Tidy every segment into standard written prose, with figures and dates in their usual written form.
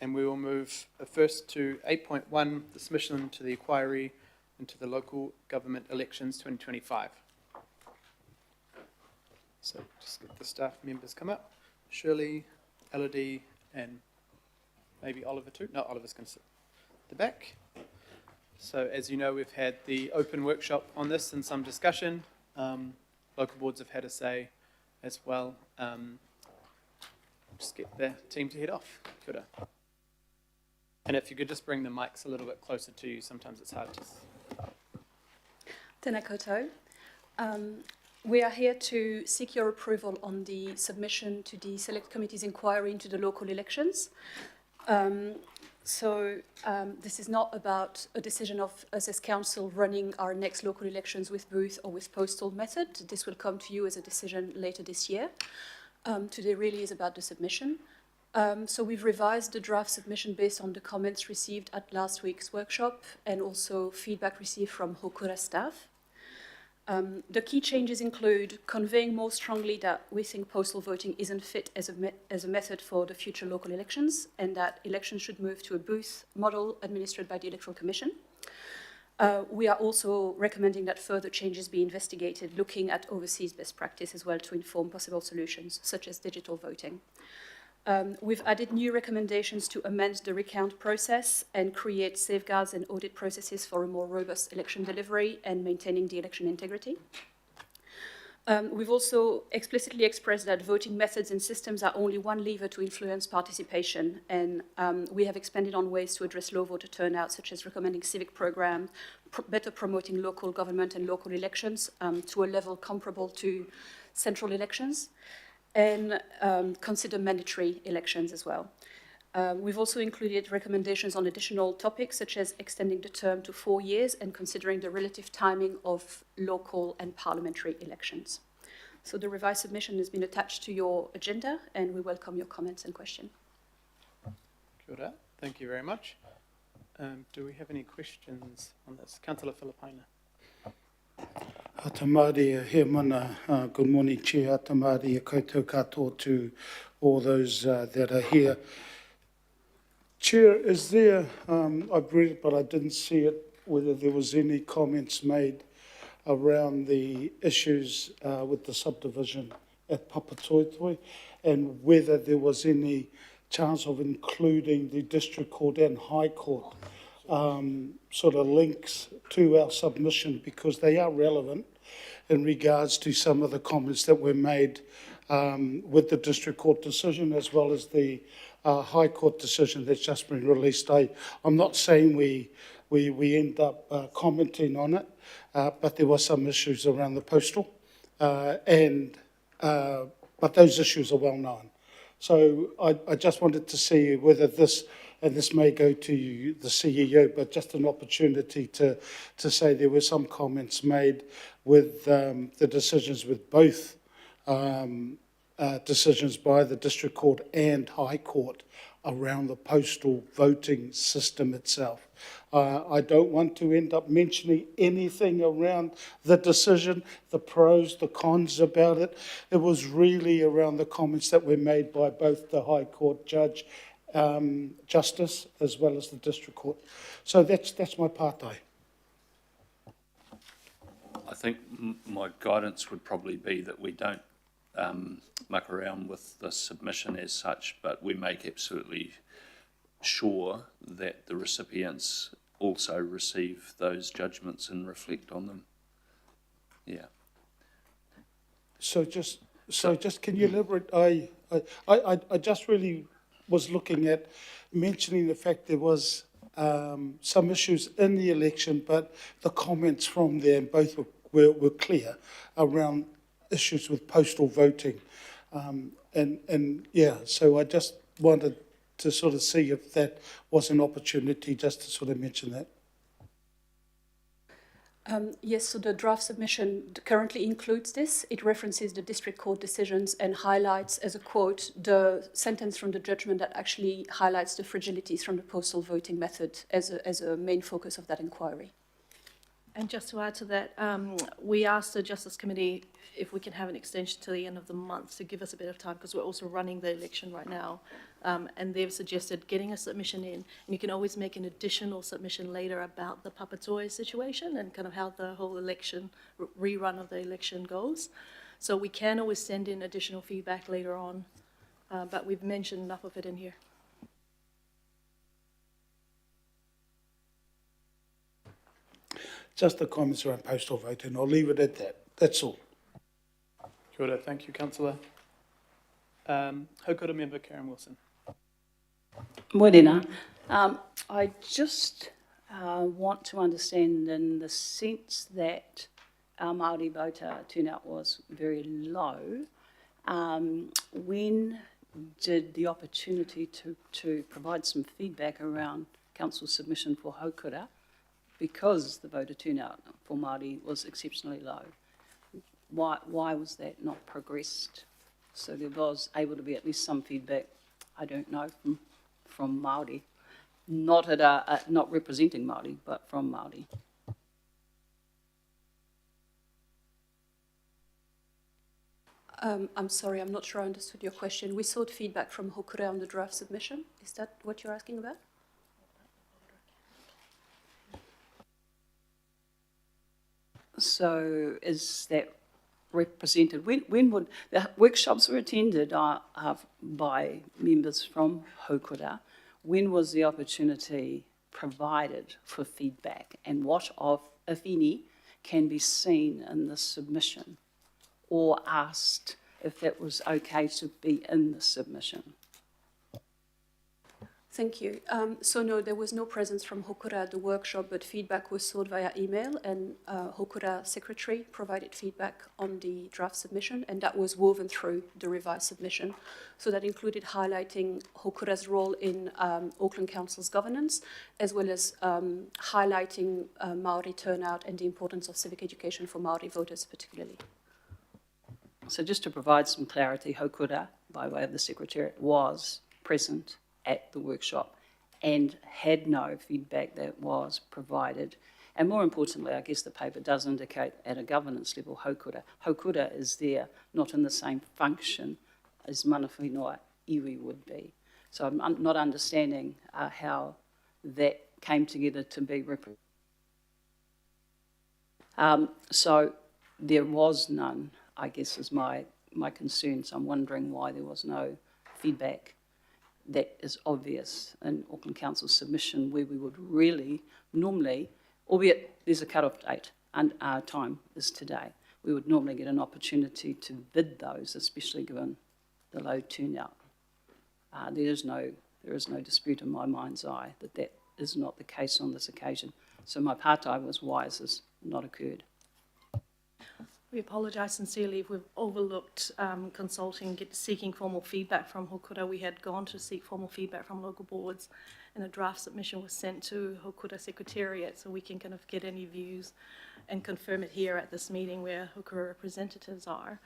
and we will move first to 8.1, the submission to the inquiry into the local government elections 2025. So just get the staff members come up. Shirley, Elodie, and maybe Oliver too. No, Oliver's going to sit at the back. So as you know, we've had the open workshop on this and some discussion. Local boards have had a say as well. Just get the team to head off. Kia ora. And if you could just bring the mics a little bit closer to you, sometimes it's hard to... Tēnā koutou. We are here to seek your approval on the submission to the Select Committee's inquiry into the local elections. This is not about a decision of us as council running our next local elections with booth or with postal method. This will come to you as a decision later this year. Today really is about the submission. So we've revised the draft submission based on the comments received at last week's workshop and also feedback received from Hokura staff. The key changes include conveying more strongly that we think postal voting isn't fit as a method for the future local elections and that elections should move to a booth model administered by the Electoral Commission. We are also recommending that further changes be investigated, looking at overseas best practice as well to inform possible solutions, such as digital voting. We've added new recommendations to amend the recount process and create safeguards and audit processes for a more robust election delivery and maintaining the election integrity. We've also explicitly expressed that voting methods and systems are only one lever to influence participation, and we have expanded on ways to address low voter turnout, such as recommending civic programs, better promoting local government and local elections to a level comparable to central elections, and consider mandatory elections as well. We've also included recommendations on additional topics, such as extending the term to 4 years and considering the relative timing of local and parliamentary elections. So the revised submission has been attached to your agenda, and we welcome your comments and questions. Kia ora. Thank you very much. Do we have any questions on this? Councillor Filipaina. Tamari, here mana. Good morning, Chair. Tamari, koutou katoa to all those that are here. Chair, is there, I've read it but I didn't see it, whether there was any comments made around the issues with the subdivision at Papatoetoe and whether there was any chance of including the District Court and High Court sort of links to our submission, because they are relevant in regards to some of the comments that were made with the District Court decision as well as the High Court decision that's just been released. I'm not saying we end up commenting on it, but there were some issues around the postal, but those issues are well known. So I just wanted to see whether this, and this may go to the CEO, but just an opportunity to say there were some comments made with the decisions with both decisions by the District Court and High Court around the postal voting system itself. I don't want to end up mentioning anything around the decision, the pros, the cons about it. It was really around the comments that were made by both the High Court judge, Justice, as well as the District Court. So that's my partai. I think my guidance would probably be that we don't muck around with the submission as such, but we make absolutely sure that the recipients also receive those judgments and reflect on them. Yeah. So just can you elaborate? I just really was looking at mentioning the fact there was some issues in the election, but the comments from them both were clear around issues with postal voting. And yeah, so I just wanted to sort of see if that was an opportunity just to sort of mention that. Yes, so the draft submission currently includes this. It references the District Court decisions and highlights, as a quote, the sentence from the judgment that actually highlights the fragilities from the postal voting method as a main focus of that inquiry. And just to add to that, we asked the Justice Committee if we can have an extension to the end of the month to give us a bit of time, because we're also running the election right now. And they've suggested getting a submission in, and you can always make an additional submission later about the Papatoe situation and kind of how the whole election, rerun of the election goes. So we can always send in additional feedback later on, but we've mentioned enough of it in here. Just the comments around postal vote, and I'll leave it at that. That's all. Kia ora, thank you, councillor. Haukura member Karen Wilson. Morena. I just want to understand in the sense that our Māori voter turnout was very low, when did the opportunity to provide some feedback around council submission for Haukura, because the voter turnout for Māori was exceptionally low? Why was that not progressed? So there was able to be at least some feedback, I don't know, from Māori, not representing Māori, but from Māori. I'm sorry, I'm not sure I understood your question. We sought feedback from Haukura on the draft submission. Is that what you're asking about? So is that represented? When would the workshops were attended by members from Haukura? When was the opportunity provided for feedback, and what of, if any, can be seen in the submission, or asked if that was okay to be in the submission? Thank you. So no, there was no presence from Haukura at the workshop, but feedback was sought via email, and Haukura secretary provided feedback on the draft submission, and that was woven through the revised submission. So that included highlighting Haukura's role in Auckland Council's governance, as well as highlighting Māori turnout and the importance of civic education for Māori voters particularly. So just to provide some clarity, Haukura, by way of the Secretariat, was present at the workshop and had no feedback that was provided. And more importantly, I guess the paper does indicate at a governance level, Haukura is there, not in the same function as mana whenua iwi would be. So I'm not understanding how that came together to be represented. So there was none, I guess, is my concern. So I'm wondering why there was no feedback that is obvious in Auckland Council's submission, where we would really normally, albeit there's a cut-off date and our time is today, we would normally get an opportunity to vid those, especially given the low turnout. There is no dispute in my mind's eye that that is not the case on this occasion. So my partai was wise has not occurred. We apologise sincerely if we've overlooked consulting, seeking formal feedback from Haukura. We had gone to seek formal feedback from local boards, and a draft submission was sent to Haukura Secretariat, so we can kind of get any views and confirm it here at this meeting where Haukura representatives are.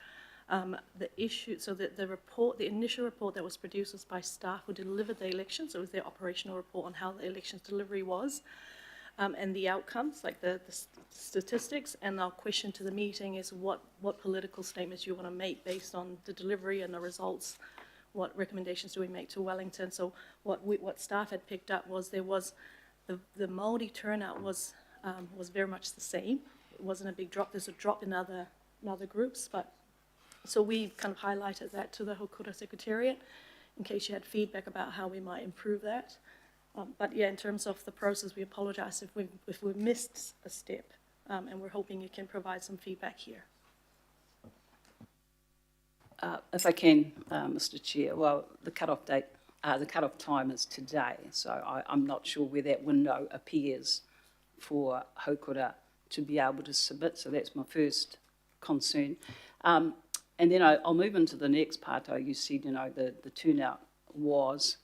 The issue, so the report, the initial report that was produced was by staff who delivered the election, so it was their operational report on how the election's delivery was. And the outcomes, like the statistics, and our question to the meeting is what political statements you want to make based on the delivery and the results. What recommendations do we make to Wellington? So what staff had picked up was there was the Māori turnout was very much the same. It wasn't a big drop. There's a drop in other groups, but so we kind of highlighted that to the Haukura Secretariat in case you had feedback about how we might improve that. But yeah, in terms of the process, we apologise if we've missed a step, and we're hoping you can provide some feedback here. If I can, Mr. Chair, well, the cut-off date, the cut-off time is today, so I'm not sure where that window appears for Haukura to be able to submit, so that's my first concern. And then I'll move into the next part. You said, the turnout was,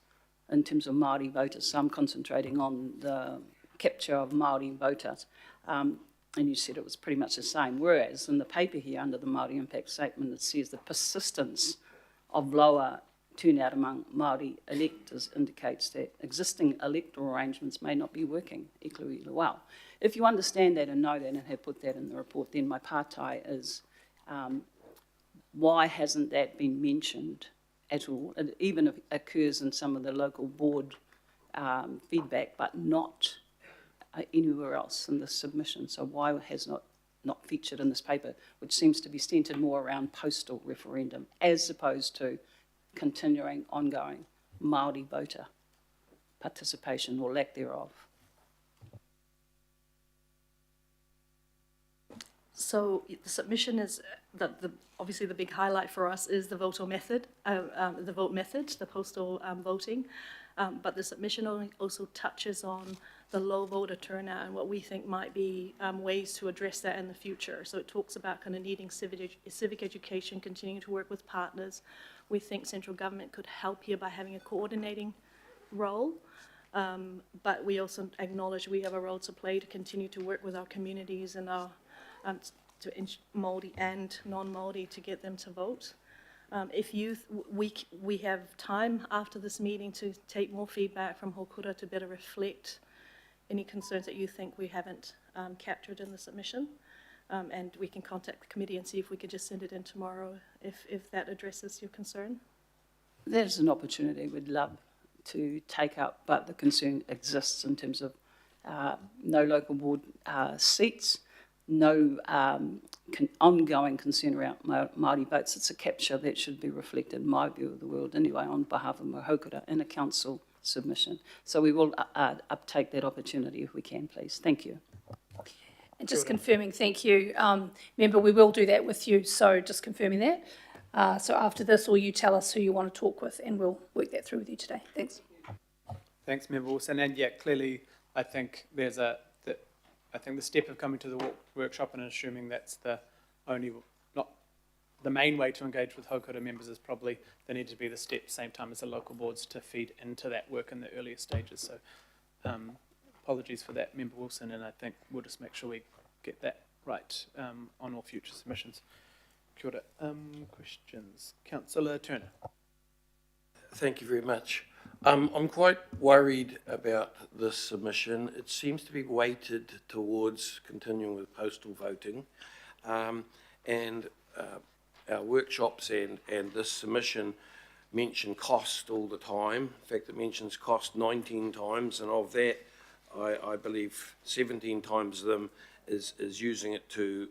in terms of Māori voters, some concentrating on the capture of Māori voters, and you said it was pretty much the same, whereas in the paper here under the Māori impact statement it says the persistence of lower turnout among Māori electors indicates that existing electoral arrangements may not be working equally well. If you understand that and know that and have put that in the report, then my partai is why hasn't that been mentioned at all. It even occurs in some of the local board feedback, but not anywhere else in the submission. So why has not featured in this paper, which seems to be centred more around postal referendum as opposed to continuing, ongoing Māori voter participation or lack thereof? So the submission is obviously the big highlight for us is the vote method, the postal voting. But the submission also touches on the low voter turnout and what we think might be ways to address that in the future. So it talks about kind of needing civic education, continuing to work with partners. We think central government could help here by having a coordinating role. But we also acknowledge we have a role to play to continue to work with our communities and our Māori and non-Māori to get them to vote. We have time after this meeting to take more feedback from Hokura to better reflect any concerns that you think we haven't captured in the submission. And we can contact the committee and see if we could just send it in tomorrow if that addresses your concern. That is an opportunity we'd love to take up, but the concern exists in terms of no local board seats, no ongoing concern around Māori votes. It's a capture that should be reflected, in my view of the world anyway, on behalf of Hokura in a council submission. So we will uptake that opportunity if we can, please. Thank you. And just confirming, thank you. Member, we will do that with you, so just confirming that. So after this, will you tell us who you want to talk with, and we'll work that through with you today. Thanks. Thanks, Member Wilson. And yeah, clearly, I think there's I think the step of coming to the workshop and assuming that's the only, not the main way to engage with Hokura members is probably they need to be the step same time as the local boards to feed into that work in the earlier stages. So apologies for that, Member Wilson, and I think we'll just make sure we get that right on all future submissions. Kia ora. Questions? Councillor Turner. Thank you very much. I'm quite worried about this submission. It seems to be weighted towards continuing with postal voting, and our workshops and this submission mention cost all the time. In fact, it mentions cost 19 times, and of that, I believe 17 times of them is using it to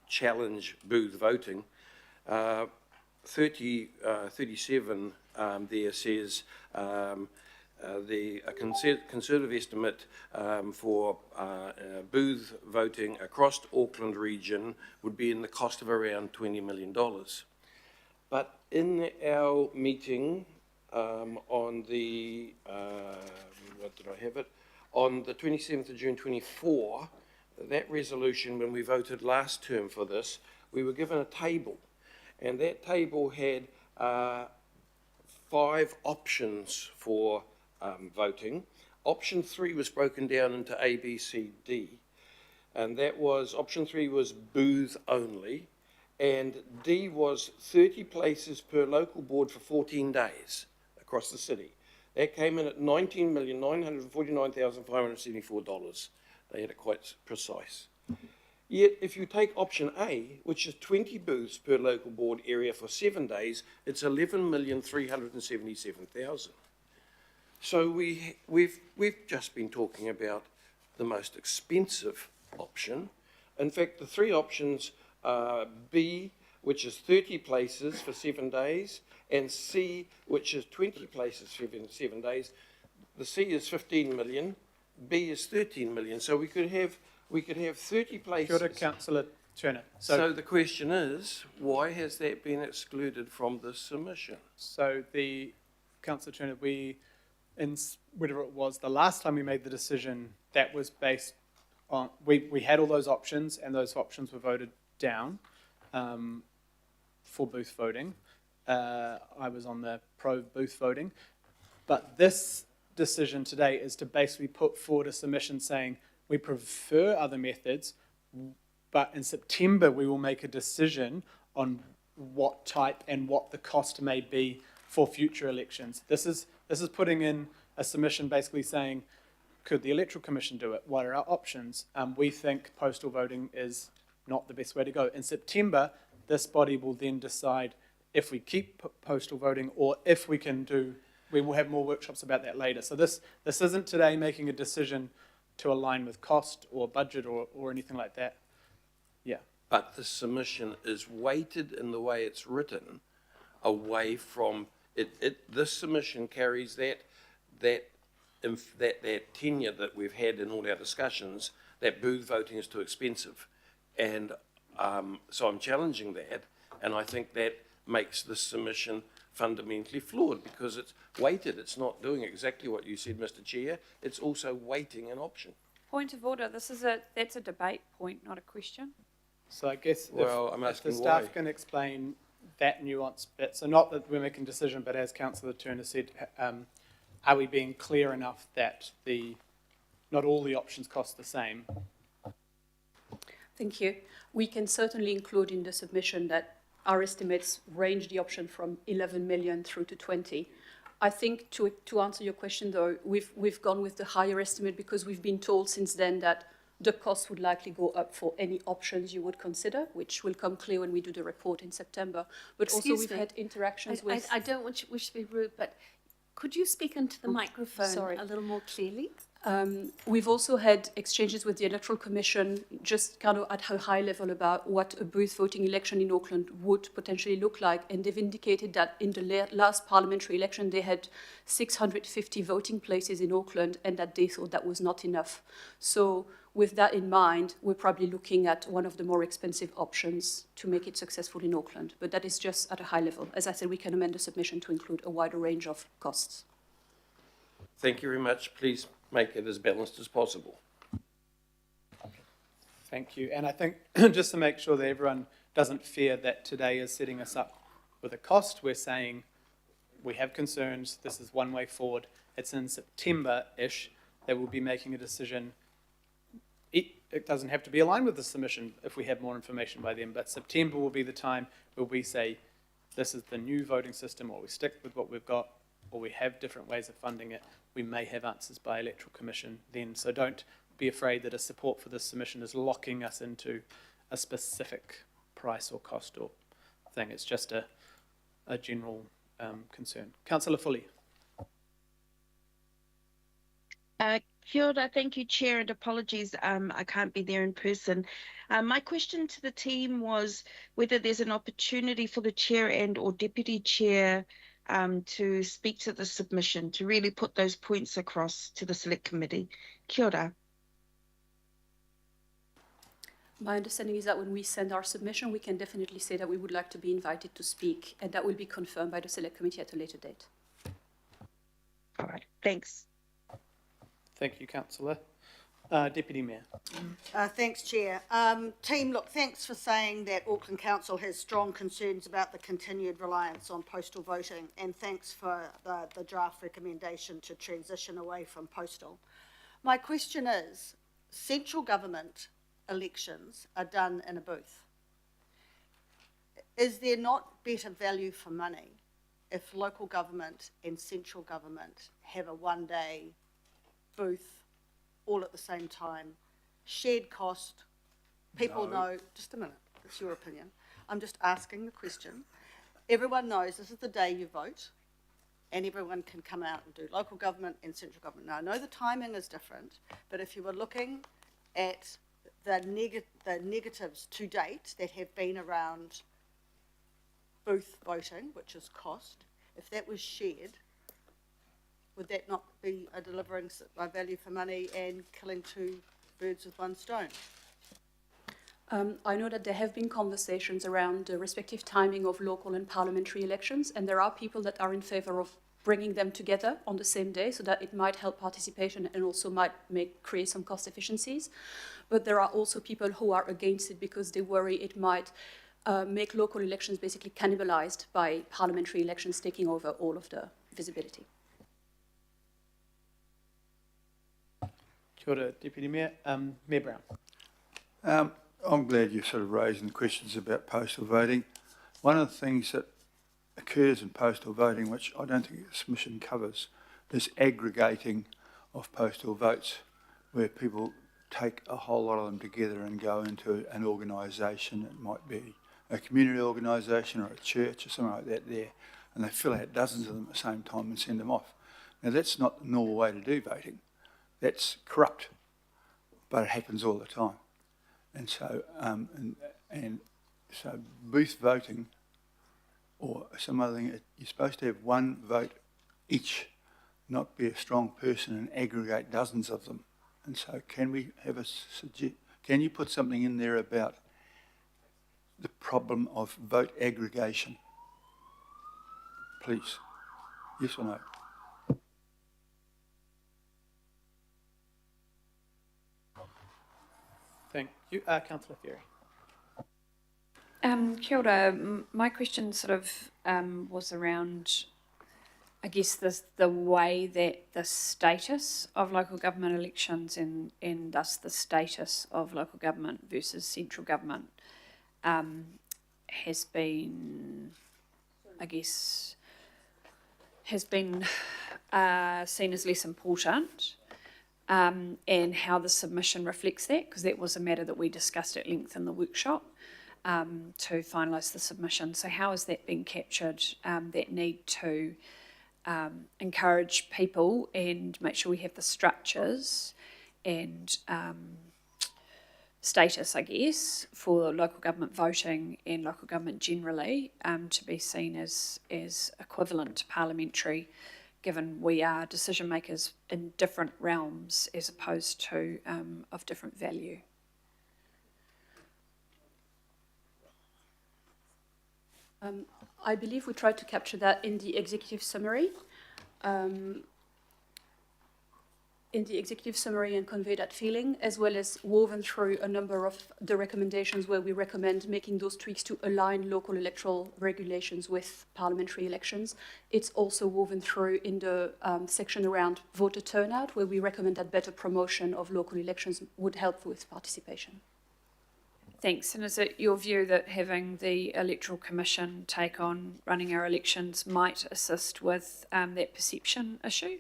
challenge booth voting. 37 there says a conservative estimate for booth voting across the Auckland region would be in the cost of around $20 million. But in our meeting on the, what did I have it? On the 27th of June 24, that resolution, when we voted last term for this, we were given a table, and that table had 5 options for voting. Option 3 was broken down into A, B, C, D, and that was, option 3 was booth only, and D was 30 places per local board for 14 days across the city. That came in at $19,949,574. They had it quite precise. Yet, if you take option A, which is 20 booths per local board area for 7 days, it's $11,377,000. So we've just been talking about the most expensive option. In fact, the 3 options are B, which is 30 places for 7 days, and C, which is 20 places for 7 days. The C is 15 million, B is 13 million. So we could have 30 places. Kia ora, Councillor Turner. So the question is, why has that been excluded from this submission? So Councillor Turner, whatever it was, the last time we made the decision, that was based on, we had all those options, and those options were voted down for booth voting. I was on the pro-booth voting. But this decision today is to basically put forward a submission saying we prefer other methods, but in September we will make a decision on what type and what the cost may be for future elections. This is putting in a submission basically saying, could the Electoral Commission do it? What are our options? We think postal voting is not the best way to go. In September, this body will then decide if we keep postal voting or if we can do, we will have more workshops about that later. So this isn't today making a decision to align with cost or budget or anything like that. Yeah. But the submission is weighted in the way it's written away from it. This submission carries that tenure that we've had in all our discussions, that booth voting is too expensive. And so I'm challenging that, and I think that makes this submission fundamentally flawed because it's weighted. It's not doing exactly what you said, Mr. Chair. It's also weighting an option. Point of order, that's a debate point, not a question. So I guess Well, I'm if the asking staff why. can explain that nuance bit, so not that we're making a decision, but as Councillor Turner said, are we being clear enough that not all the options cost the same? Thank you. We can certainly include in the submission that our estimates range the option from 11 million through to 20. I think to answer your question though, we've gone with the higher estimate because we've been told since then that the cost would likely go up for any options you would consider, which will come clear when we do the report in September. But Excuse also we've me. had interactions with... I don't wish to be rude, but could you speak into the microphone sorry. a little more clearly? We've also had exchanges with the Electoral Commission, just kind of at a high level about what a booth voting election in Auckland would potentially look like. And they've indicated that in the last parliamentary election, they had 650 voting places in Auckland and that they thought that was not enough. So with that in mind, we're probably looking at one of the more expensive options to make it successful in Auckland. But that is just at a high level. As I said, we can amend the submission to include a wider range of costs. Thank you very much. Please make it as balanced as possible. Thank you. And I think just to make sure that everyone doesn't fear that today is setting us up with a cost, we're saying we have concerns, this is one way forward. It's in September-ish that we'll be making a decision. It doesn't have to be aligned with the submission if we have more information by then, but September will be the time where we say this is the new voting system, or we stick with what we've got, or we have different ways of funding it. We may have answers by Electoral Commission then. So don't be afraid that a support for this submission is locking us into a specific price or cost or thing. It's just a general concern. Councillor Foley. Kia ora, thank you, Chair, and apologies, I can't be there in person. My question to the team was whether there's an opportunity for the Chair and or Deputy Chair to speak to the submission, to really put those points across to the Select Committee. Kia ora. My understanding is that when we send our submission, we can definitely say that we would like to be invited to speak, and that will be confirmed by the Select Committee at a later date. All right, thanks. Thank you, Councillor. Deputy Mayor. Thanks, Chair. Team, look, thanks for saying that Auckland Council has strong concerns about the continued reliance on postal voting, and thanks for the draft recommendation to transition away from postal. My question is, central government elections are done in a booth. Is there not better value for money if local government and central government have a one-day booth all at the same time, shared cost, people know, just a minute, it's your opinion. I'm just asking the question. Everyone knows this is the day you vote and everyone can come out and do local government and central government. Now, I know the timing is different, but if you were looking at the negatives to date that have been around booth voting, which is cost, if that was shared, would that not be delivering a value for money and killing two birds with one stone? I know that there have been conversations around the respective timing of local and parliamentary elections, and there are people that are in favour of bringing them together on the same day so that it might help participation and also might create some cost efficiencies. But there are also people who are against it because they worry it might make local elections basically cannibalised by parliamentary elections taking over all of the visibility. Kia ora, Deputy Mayor. Mayor Brown. I'm glad you're sort of raising questions about postal voting. One of the things that occurs in postal voting, which I don't think the submission covers, is aggregating of postal votes, where people take a whole lot of them together and go into an organisation. It might be a community organisation or a church or something like that there, and they fill out dozens of them at the same time and send them off. Now, that's not the normal way to do voting. That's corrupt, but it happens all the time. And so, so booth voting or some other thing, you're supposed to have one vote each, not be a strong person and aggregate dozens of them. And so can we have can you put something in there about the problem of vote aggregation? Please. Yes or no? Thank you. Councillor Ferry. Kia ora. My question sort of was around, I guess, the way that the status of local government elections and thus the status of local government versus central government has been, I guess, seen as less important, and how the submission reflects that, because that was a matter that we discussed at length in the workshop to finalise the submission. So how has that been captured, that need to encourage people and make sure we have the structures and status, I guess, for local government voting and local government generally to be seen as equivalent to parliamentary, given we are decision makers in different realms as opposed to of different value. I believe we tried to capture that in the executive summary. And convey that feeling, as well as woven through a number of the recommendations where we recommend making those tweaks to align local electoral regulations with parliamentary elections. It's also woven through in the section around voter turnout, where we recommend that better promotion of local elections would help with participation. Thanks. And is it your view that having the Electoral Commission take on running our elections might assist with that perception issue?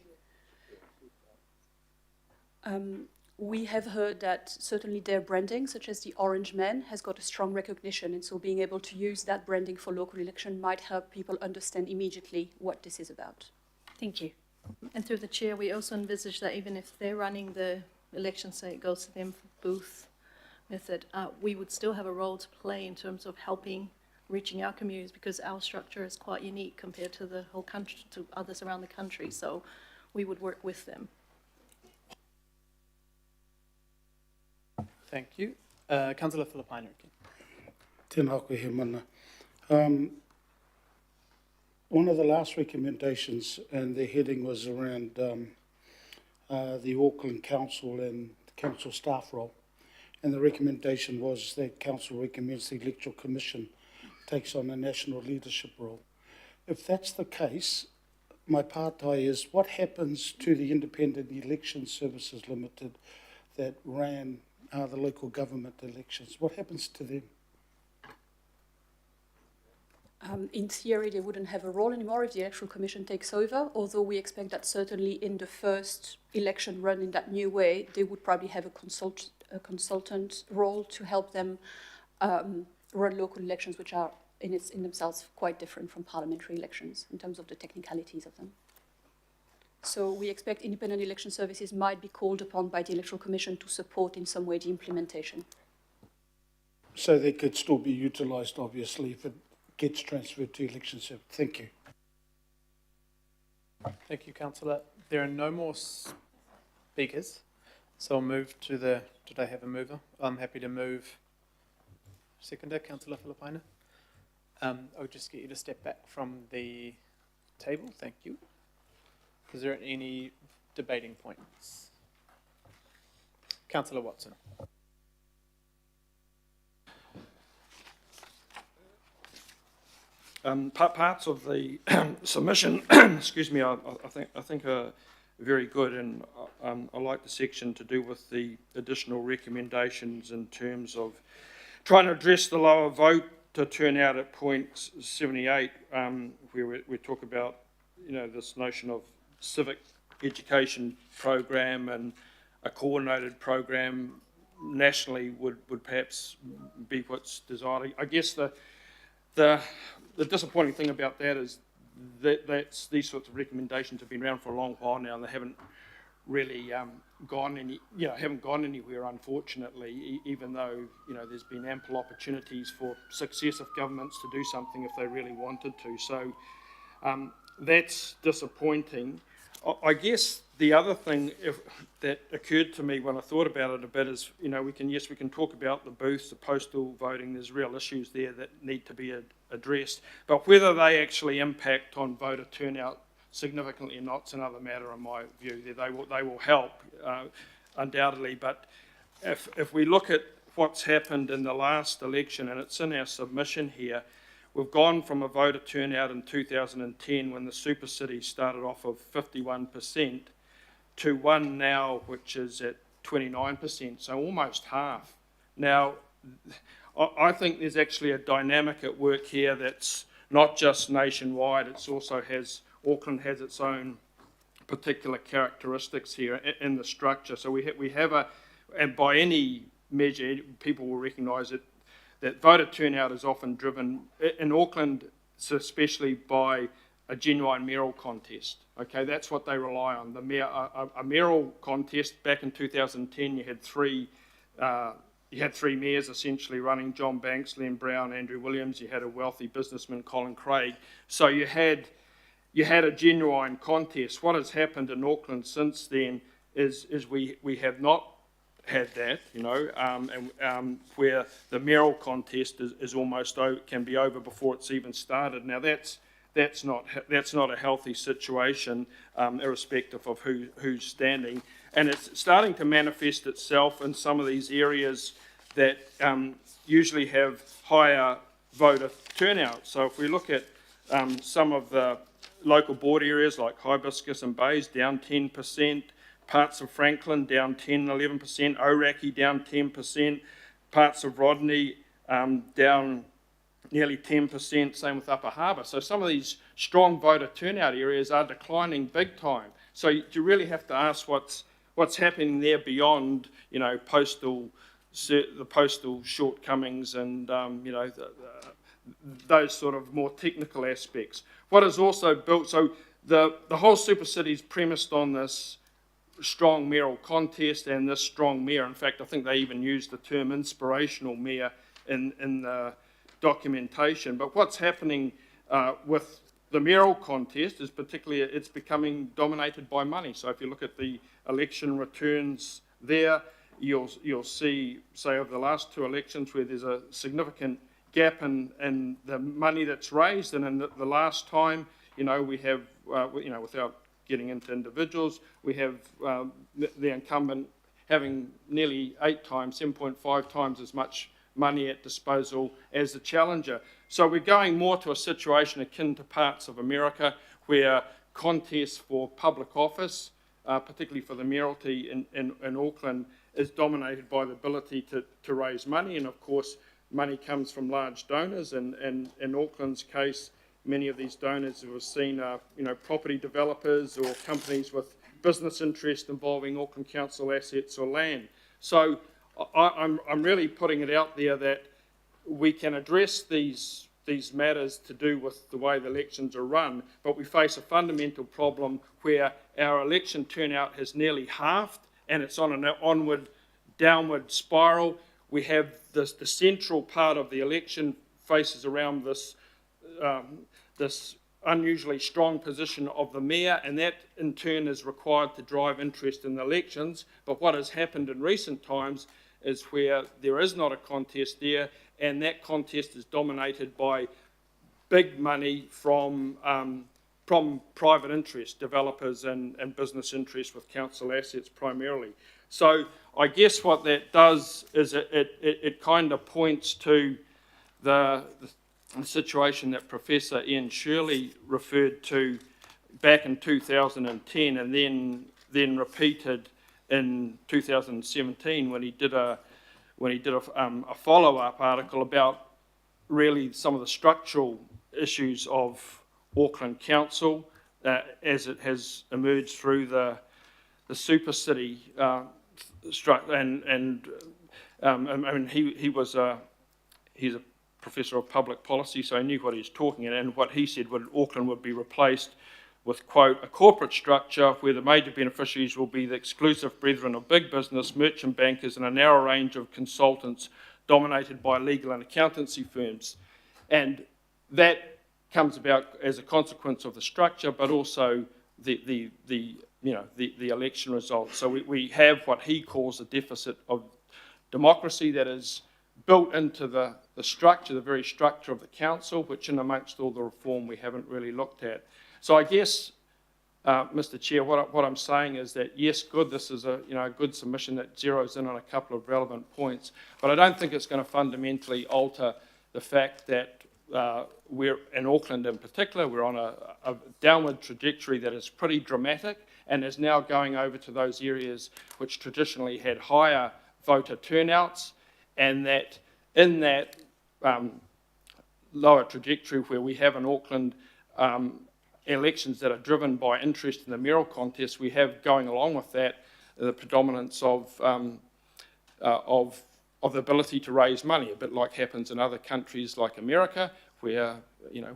We have heard that certainly their branding, such as the Orange Man, has got a strong recognition, and so being able to use that branding for local election might help people understand immediately what this is about. Thank you. And through the chair, we also envisage that even if they're running the election, say it goes to them for booth method, we would still have a role to play in terms of helping reaching our communities, because our structure is quite unique compared to the whole country, to others around the country. So we would work with them. Thank you. Councillor Filipino again. Tēnā koe he mana. One of the last recommendations, and the heading was around the Auckland Council and the council staff role. And the recommendation was that council recommends the Electoral Commission takes on a national leadership role. If that's the case, my pātai is what happens to the Independent Election Services Limited that ran the local government elections? What happens to them? In theory, they wouldn't have a role anymore if the Electoral Commission takes over, although we expect that certainly in the first election run in that new way, they would probably have a consultant role to help them run local elections, which are in themselves quite different from parliamentary elections in terms of the technicalities of them. So we expect independent election services might be called upon by the Electoral Commission to support in some way the implementation. So they could still be utilised, obviously, if it gets transferred to election service. Thank you. Thank you, Councillor. There are no more speakers, so I'll move to the, did I have a mover? I'm happy to move. Seconder, Councillor Filipino. I'll just get you to step back from the table. Thank you. Is there any debating points? Councillor Watson. Parts of the submission, excuse me, I think are very good, and I like the section to do with the additional recommendations in terms of trying to address the lower vote to turnout at 0.78, where we talk about, you know, this notion of civic education program and a coordinated program nationally would perhaps be what's desired. I guess the the disappointing thing about that is that these sorts of recommendations have been around for a long while now, and they haven't really gone anywhere, unfortunately, even though, there's been ample opportunities for successive governments to do something if they really wanted to. So that's disappointing. I guess the other thing that occurred to me when I thought about it a bit is, we can talk about the booths, the postal voting. There's real issues there that need to be addressed, but whether they actually impact on voter turnout significantly or not is another matter in my view. They will help undoubtedly, but if we look at what's happened in the last election, and it's in our submission here, we've gone from a voter turnout in 2010 when the super cities started off of 51% to one now which is at 29%, so almost half. Now, I think there's actually a dynamic at work here that's not just nationwide, it's also Auckland has its own particular characteristics here in the structure. So we have and by any measure, people will recognise it, that voter turnout is often driven, in Auckland especially, by a genuine mayoral contest. Okay, that's what they rely on. A mayoral contest. Back in 2010, you had three mayors essentially running: John Banks, Len Brown, Andrew Williams. You had a wealthy businessman, Colin Craig. So you had a genuine contest. What has happened in Auckland since then is we have not had that, where the mayoral contest is almost can be over before it's even started. Now that's not a healthy situation, irrespective of who's standing, and it's starting to manifest itself in some of these areas that usually have higher voter turnout. So if we look at some of the local board areas like Hibiscus and Bays, down 10%, parts of Franklin down 10, 11%, Oraki down 10%, parts of Rodney down nearly 10%, same with Upper Harbour. So some of these strong voter turnout areas are declining big time. So you really have to ask what's happening there beyond, the postal shortcomings and, those sort of more technical aspects. What is also built, so the whole super city is premised on this strong mayoral contest and this strong mayor. In fact, I think they even used the term inspirational mayor in the documentation. But what's happening with the mayoral contest is particularly it's becoming dominated by money. So if you look at the election returns there, you'll see, say, over the last two elections where there's a significant gap in the money that's raised, and in the last time, we have, without getting into individuals, we have the incumbent having nearly 7.5 times as much money at disposal as the challenger. So we're going more to a situation akin to parts of America where contests for public office, particularly for the mayoralty in Auckland, is dominated by the ability to raise money, and of course money comes from large donors, and in Auckland's case, many of these donors we've seen are, property developers or companies with business interest involving Auckland Council assets or land. So I'm really putting it out there that we can address these matters to do with the way the elections are run, but we face a fundamental problem where our election turnout has nearly halved, and it's on an downward spiral. We have the central part of the election faces around this unusually strong position of the mayor, and that in turn is required to drive interest in the elections. But what has happened in recent times is where there is not a contest there, and that contest is dominated by big money from private interest, developers and business interests with council assets primarily. So I guess what that does is it kind of points to the situation that Professor Ian Shirley referred to back in 2010, and then repeated in 2017 when he did a follow-up article about really some of the structural issues of Auckland Council as it has emerged through the super city I mean, he's a Professor of Public Policy, so I knew what he was talking about, and what he said Auckland would be replaced with, quote, a corporate structure where the major beneficiaries will be the exclusive brethren of big business, merchant bankers, and a narrow range of consultants dominated by legal and accountancy firms. And that comes about as a consequence of the structure, but also the election results. So we have what he calls a deficit of democracy that is built into the structure, the very structure of the council, which in amongst all the reform we haven't really looked at. So I guess, Mr. Chair, what I'm saying is that yes, good, this is a good submission that zeroes in on a couple of relevant points, but I don't think it's going to fundamentally alter the fact that we're in Auckland in particular, we're on a downward trajectory that is pretty dramatic and is now going over to those areas which traditionally had higher voter turnouts, and that in that lower trajectory where we have in Auckland elections that are driven by interest in the mayoral contest, we have going along with that the predominance of the ability to raise money, a bit like happens in other countries like America, where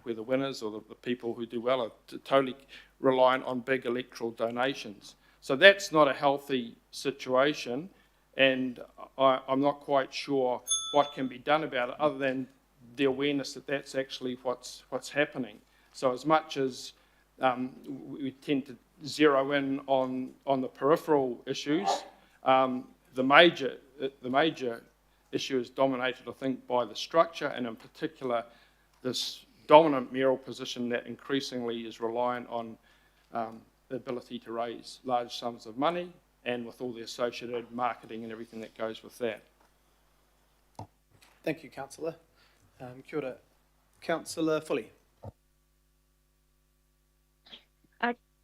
where the winners or the people who do well are totally reliant on big electoral donations. So that's not a healthy situation, and I'm not quite sure what can be done about it other than the awareness that that's actually what's happening. So as much as we tend to zero in on the peripheral issues, the major issue is dominated, I think, by the structure, and in particular this dominant mayoral position that increasingly is reliant on the ability to raise large sums of money, and with all the associated marketing and everything that goes with that. Thank you, Councillor. Kia ora. Councillor Foley.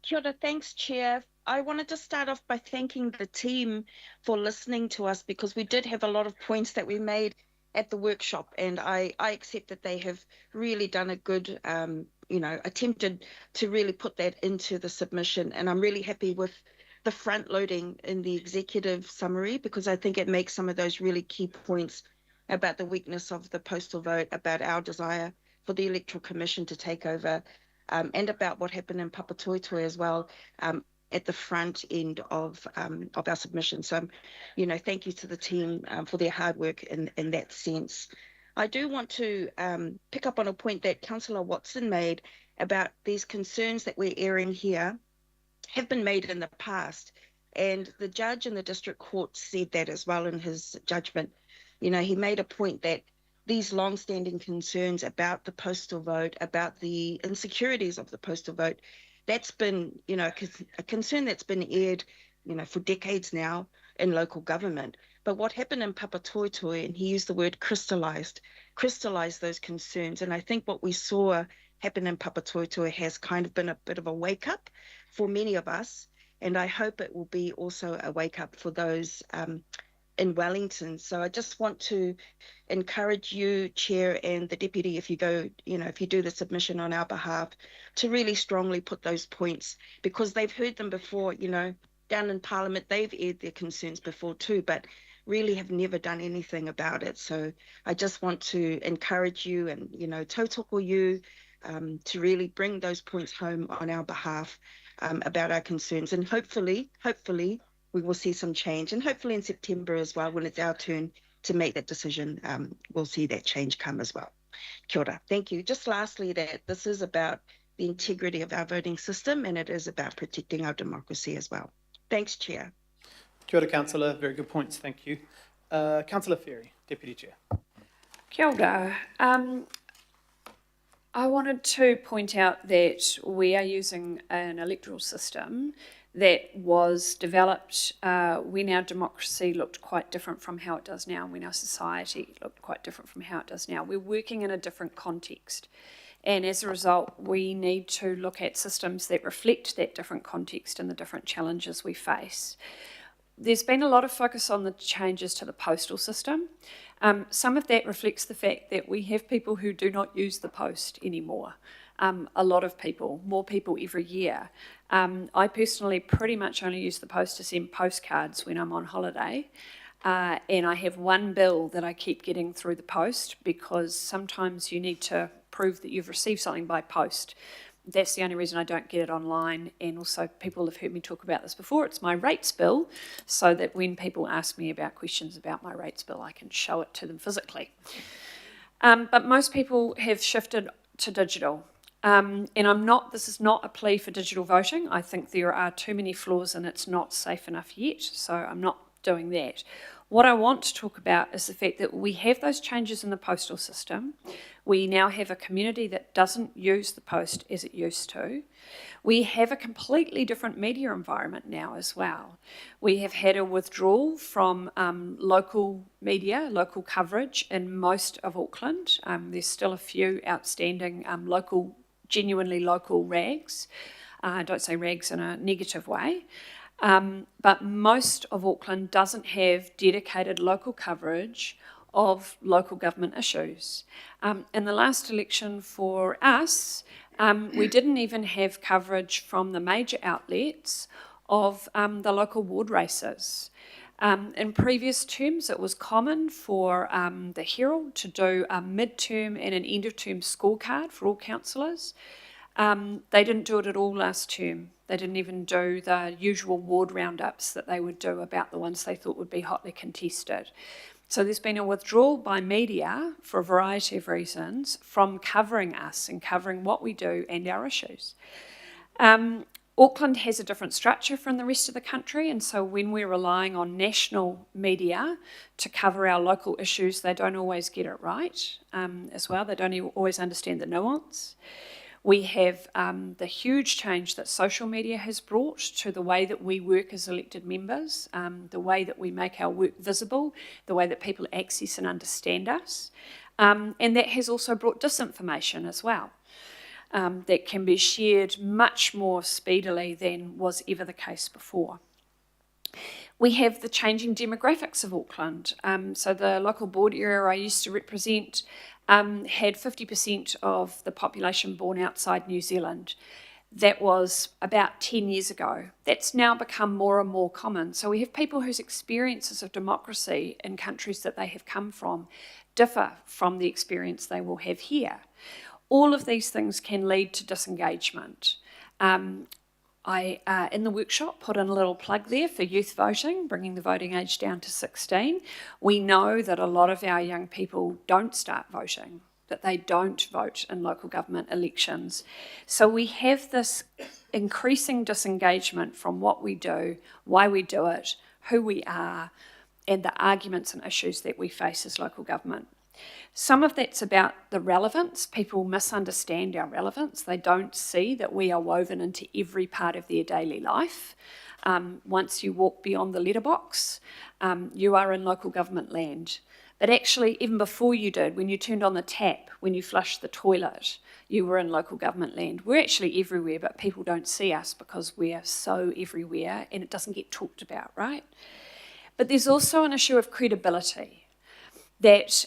Kia ora, thanks, Chair. I wanted to start off by thanking the team for listening to us, because we did have a lot of points that we made at the workshop, and I accept that they have really done a good, attempted to really put that into the submission, and I'm really happy with the front loading in the executive summary, because I think it makes some of those really key points about the weakness of the postal vote, about our desire for the Electoral Commission to take over, and about what happened in Papatoetoe as well, at the front end of our submission. So, thank you to the team for their hard work in that sense. I do want to pick up on a point that Councillor Watson made about these concerns that we're airing here have been made in the past. And the judge in the district court said that as well in his judgment. He made a point that these long-standing concerns about the postal vote, about the insecurities of the postal vote, that's been, a concern that's been aired, for decades now in local government. But what happened in Papatoetoe, and he used the word crystallized those concerns. And I think what we saw happen in Papatoetoe has kind of been a bit of a wake-up for many of us. And I hope it will be also a wake-up for those in Wellington. So I just want to encourage you, Chair, and the Deputy, if you go, if you do the submission on our behalf, to really strongly put those points, because they've heard them before, down in Parliament, they've aired their concerns before too, but really have never done anything about it. So I just want to encourage you and, tautoko you to really bring those points home on our behalf about our concerns. And hopefully, we will see some change. And hopefully in September as well, when it's our turn to make that decision, we'll see that change come as well. Kia ora. Thank you. Just lastly, that this is about the integrity of our voting system, and it is about protecting our democracy as well. Thanks, Chair. Kia ora, Councillor. Very good points. Thank you. Councillor Ferry, Deputy Chair. Kia ora. I wanted to point out that we are using an electoral system that was developed when our democracy looked quite different from how it does now, when our society looked quite different from how it does now. We're working in a different context. And as a result, we need to look at systems that reflect that different context and the different challenges we face. There's been a lot of focus on the changes to the postal system. Some of that reflects the fact that we have people who do not use the post anymore. A lot of people, more people every year. I personally pretty much only use the post to send postcards when I'm on holiday. And I have one bill that I keep getting through the post because sometimes you need to prove that you've received something by post. That's the only reason I don't get it online. And also, people have heard me talk about this before. It's my rates bill, so that when people ask me about questions about my rates bill, I can show it to them physically. But most people have shifted to digital. And this is not a plea for digital voting. I think there are too many flaws and it's not safe enough yet, so I'm not doing that. What I want to talk about is the fact that we have those changes in the postal system. We now have a community that doesn't use the post as it used to. We have a completely different media environment now as well. We have had a withdrawal from local media, local coverage in most of Auckland. There's still a few outstanding genuinely local rags. I don't say rags in a negative way. But most of Auckland doesn't have dedicated local coverage of local government issues. In the last election for us, we didn't even have coverage from the major outlets of the local ward races. In previous terms, it was common for the Herald to do a mid-term and an end-of-term scorecard for all councillors. They didn't do it at all last term. They didn't even do the usual ward roundups that they would do about the ones they thought would be hotly contested. So there's been a withdrawal by media for a variety of reasons from covering us and covering what we do and our issues. Auckland has a different structure from the rest of the country, and so when we're relying on national media to cover our local issues, they don't always get it right as well. They don't always understand the nuance. We have the huge change that social media has brought to the way that we work as elected members, the way that we make our work visible, the way that people access and understand us. And that has also brought disinformation as well, that can be shared much more speedily than was ever the case before. We have the changing demographics of Auckland. So the local board area I used to represent had 50% of the population born outside New Zealand. That was about 10 years ago. That's now become more and more common. So we have people whose experiences of democracy in countries that they have come from differ from the experience they will have here. All of these things can lead to disengagement. I, in the workshop, put in a little plug there for youth voting, bringing the voting age down to 16. We know that a lot of our young people don't start voting, that they don't vote in local government elections. So we have this increasing disengagement from what we do, why we do it, who we are, and the arguments and issues that we face as local government. Some of that's about the relevance. People misunderstand our relevance. They don't see that we are woven into every part of their daily life. Once you walk beyond the letterbox, you are in local government land. But actually, even before you did, when you turned on the tap, when you flushed the toilet, you were in local government land. We're actually everywhere, but people don't see us because we're so everywhere and it doesn't get talked about, right? But there's also an issue of credibility, that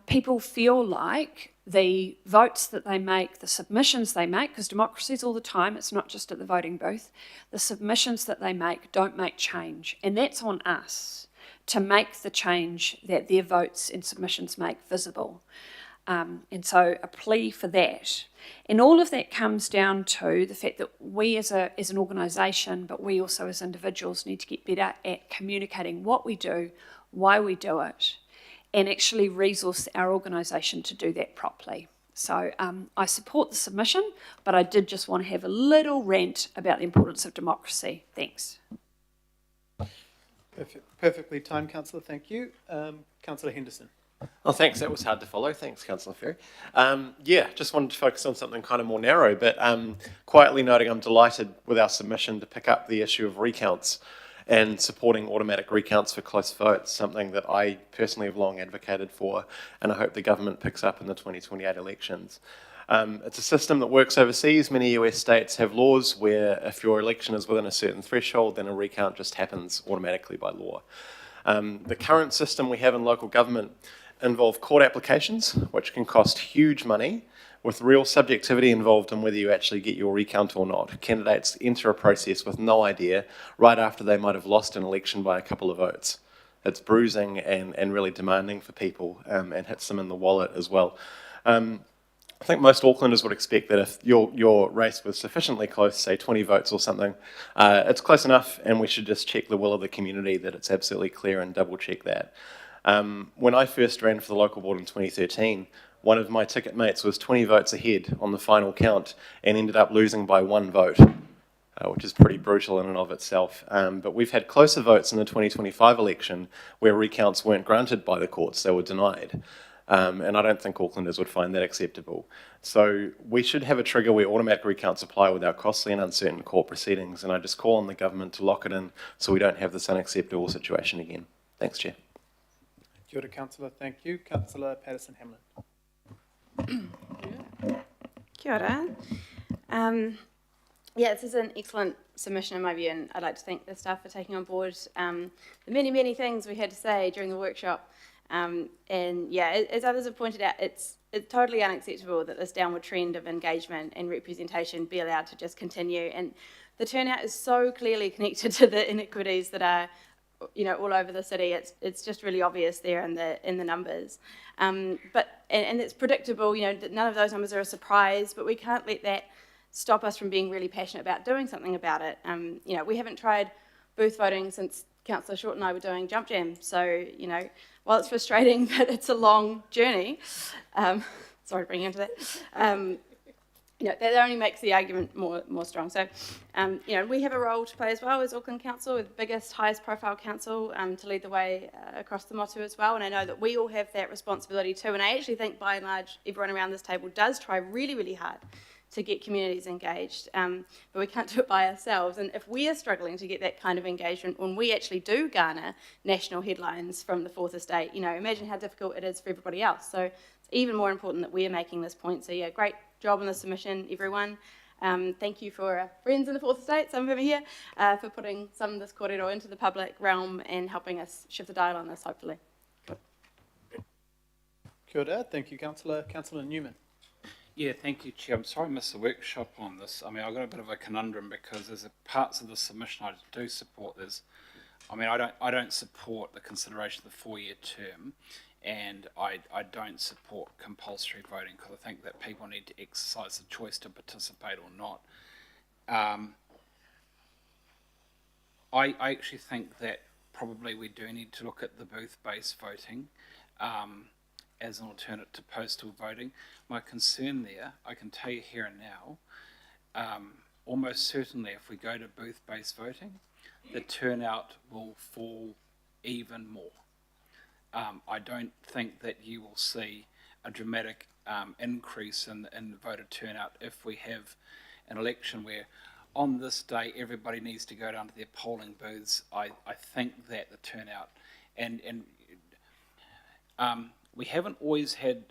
people feel like the votes that they make, the submissions they make, because democracy is all the time, it's not just at the voting booth, the submissions that they make don't make change. And that's on us to make the change that their votes and submissions make visible. And so a plea for that. And all of that comes down to the fact that we as an organisation, but we also as individuals need to get better at communicating what we do, why we do it, and actually resource our organisation to do that properly. So I support the submission, but I did just want to have a little rant about the importance of democracy. Thanks. Perfectly timed, Councillor, thank you. Councillor Henderson. Oh, thanks. That was hard to follow. Thanks, Councillor Ferry. Just wanted to focus on something kind of more narrow, but quietly noting I'm delighted with our submission to pick up the issue of recounts and supporting automatic recounts for close votes, something that I personally have long advocated for, and I hope the government picks up in the 2028 elections. It's a system that works overseas. Many US states have laws where if your election is within a certain threshold, then a recount just happens automatically by law. The current system we have in local government involve court applications, which can cost huge money, with real subjectivity involved in whether you actually get your recount or not. Candidates enter a process with no idea right after they might have lost an election by a couple of votes. it's bruising and really demanding for people, and hits them in the wallet as well. I think most Aucklanders would expect that if your race was sufficiently close, say 20 votes or something, it's close enough, and we should just check the will of the community that it's absolutely clear and double check that. When I first ran for the local board in 2013, one of my ticket mates was 20 votes ahead on the final count and ended up losing by 1 vote, which is pretty brutal in and of itself. But we've had closer votes in the 2025 election where recounts weren't granted by the courts, they were denied. And I don't think Aucklanders would find that acceptable. So we should have a trigger where automatic recounts apply without costly and uncertain court proceedings, and I just call on the government to lock it in so we don't have this unacceptable situation again. Thanks, Chair. Kia ora, Councillor. Thank you. Councillor Patterson-Hamlin. Kia ora. Yeah, this is an excellent submission in my view, and I'd like to thank the staff for taking on board the many, many things we had to say during the workshop. And yeah, as others have pointed out, it's totally unacceptable that this downward trend of engagement and representation be allowed to just continue. And the turnout is so clearly connected to the inequities that are, you know, all over the city. It's just really obvious there in the numbers. But it's predictable. You know, that none of those numbers are a surprise. But we can't let that stop us from being really passionate about doing something about it. You know, we haven't tried booth voting since Councillor Short and I were doing Jump Jam. So, you know, while it's frustrating, but it's a long journey. Sorry to bring you into that. You know, that only makes the argument more strong. So, you know, we have a role to play as well as Auckland Council, with the biggest, highest profile council, to lead the way across the motu as well. And I know that we all have that responsibility too. And I actually think, by and large, everyone around this table does try really, really hard to get communities engaged, but we can't do it by ourselves. And if we are struggling to get that kind of engagement when we actually do garner national headlines from the Fourth Estate, you know, imagine how difficult it is for everybody else. So it's even more important that we are making this point. So yeah, great job on the submission, everyone. Thank you for our friends in the Fourth Estate, some of them are here, for putting some of this kōrero into the public realm and helping us shift the dial on this, hopefully. Kia ora. Thank you, Councillor. Councillor Newman. Yeah, thank you, Chair. I'm sorry I missed the workshop on this. I mean, I've got a bit of a conundrum because there's parts of the submission I do support. I don't support the consideration of the 4-year term, and I don't support compulsory voting because I think that people need to exercise the choice to participate or not. I actually think that probably we do need to look at the booth-based voting as an alternate to postal voting. My concern there, I can tell you here and now, almost certainly if we go to booth-based voting, the turnout will fall even more. I don't think that you will see a dramatic increase in voter turnout if we have an election where on this day everybody needs to go down to their polling booths. I think that the turnout and we haven't always had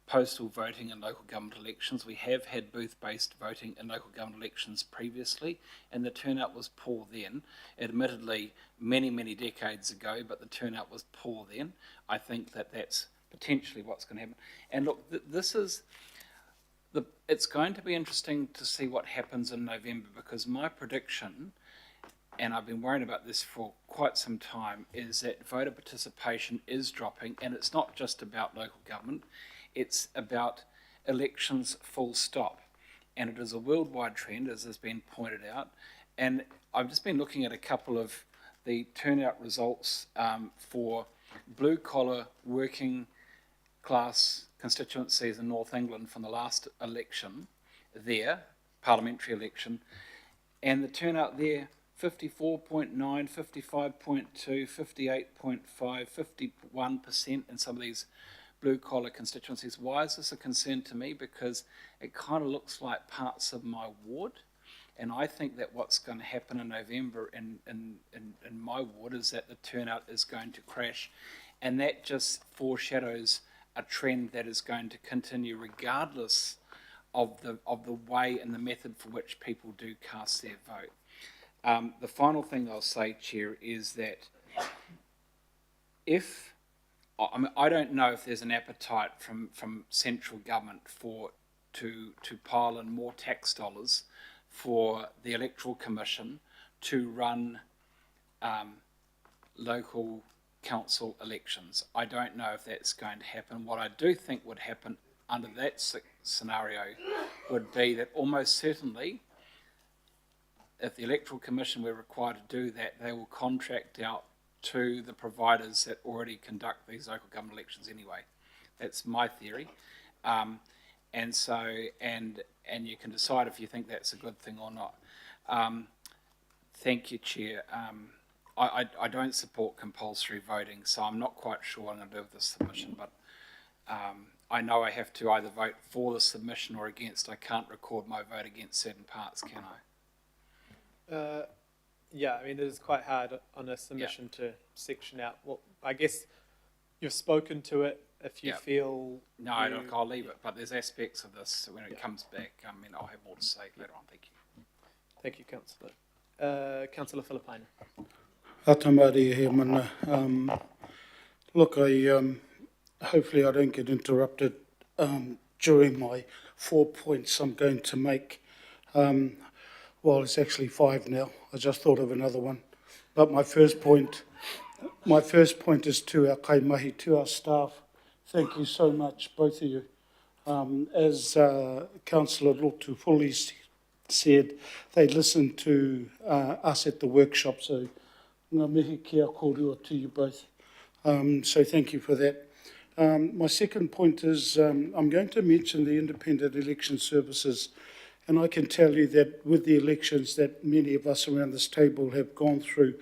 postal voting in local government elections. We have had booth-based voting in local government elections previously, and the turnout was poor then. Admittedly, many, many decades ago, but the turnout was poor then. I think that that's potentially what's going to happen. And look, it's going to be interesting to see what happens in November, because my prediction, and I've been worrying about this for quite some time, is that voter participation is dropping, and it's not just about local government, it's about elections full stop. And it is a worldwide trend, as has been pointed out, and I've just been looking at a couple of the turnout results for blue-collar working class constituencies in North England from the last election there, parliamentary election, and the turnout there, 54.9, 55.2, 58.5, 51% in some of these blue-collar constituencies. Why is this a concern to me? Because it kind of looks like parts of my ward, and I think that what's going to happen in November in my ward is that the turnout is going to crash, and that just foreshadows a trend that is going to continue regardless of the way and the method for which people do cast their vote. The final thing I'll say, Chair, is that I don't know if there's an appetite from central government to pile in more tax dollars for the Electoral Commission to run local council elections. I don't know if that's going to happen. What I do think would happen under that scenario would be that almost certainly, if the Electoral Commission were required to do that, they will contract out to the providers that already conduct these local government elections anyway. That's my theory. And you can decide if you think that's a good thing or not. Thank you, Chair. I don't support compulsory voting, so I'm not quite sure what I'm going to do with this submission, but I know I have to either vote for the submission or against. I can't record my vote against certain parts, can I? Yeah, I mean, it is quite hard on a submission to section out. Well, I guess you've spoken to it. If you feel... No, look, I'll leave it, but there's aspects of this when it comes back. I mean, I'll have more to say later on. Thank you. Thank you, Councillor. Councillor Filipaina. Atamari here, mana. Look, hopefully I don't get interrupted during my 4 points I'm going to make. Well, it's actually 5 now. I just thought of another one. But my first point is to our kaimahi, to our staff. Thank you so much, both of you. As Councillor Lotu fully said, they listened to us at the workshop, so ngā mihi kia kōrua to you both. So thank you for that. My second point is I'm going to mention the independent election services, and I can tell you that with the elections that many of us around this table have gone through,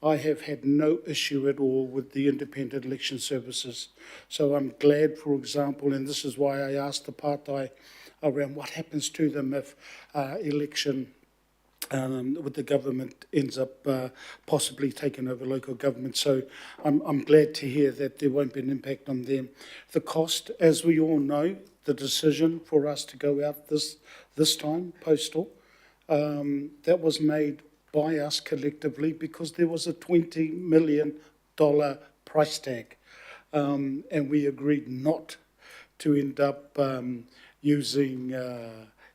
I have had no issue at all with the independent election services. So I'm glad, for example, and this is why I asked the partai around what happens to them if election with the government ends up possibly taking over local government. So I'm glad to hear that there won't be an impact on them. The cost, as we all know, the decision for us to go out this time, postal, that was made by us collectively because there was a $20 million price tag. And we agreed not to end up using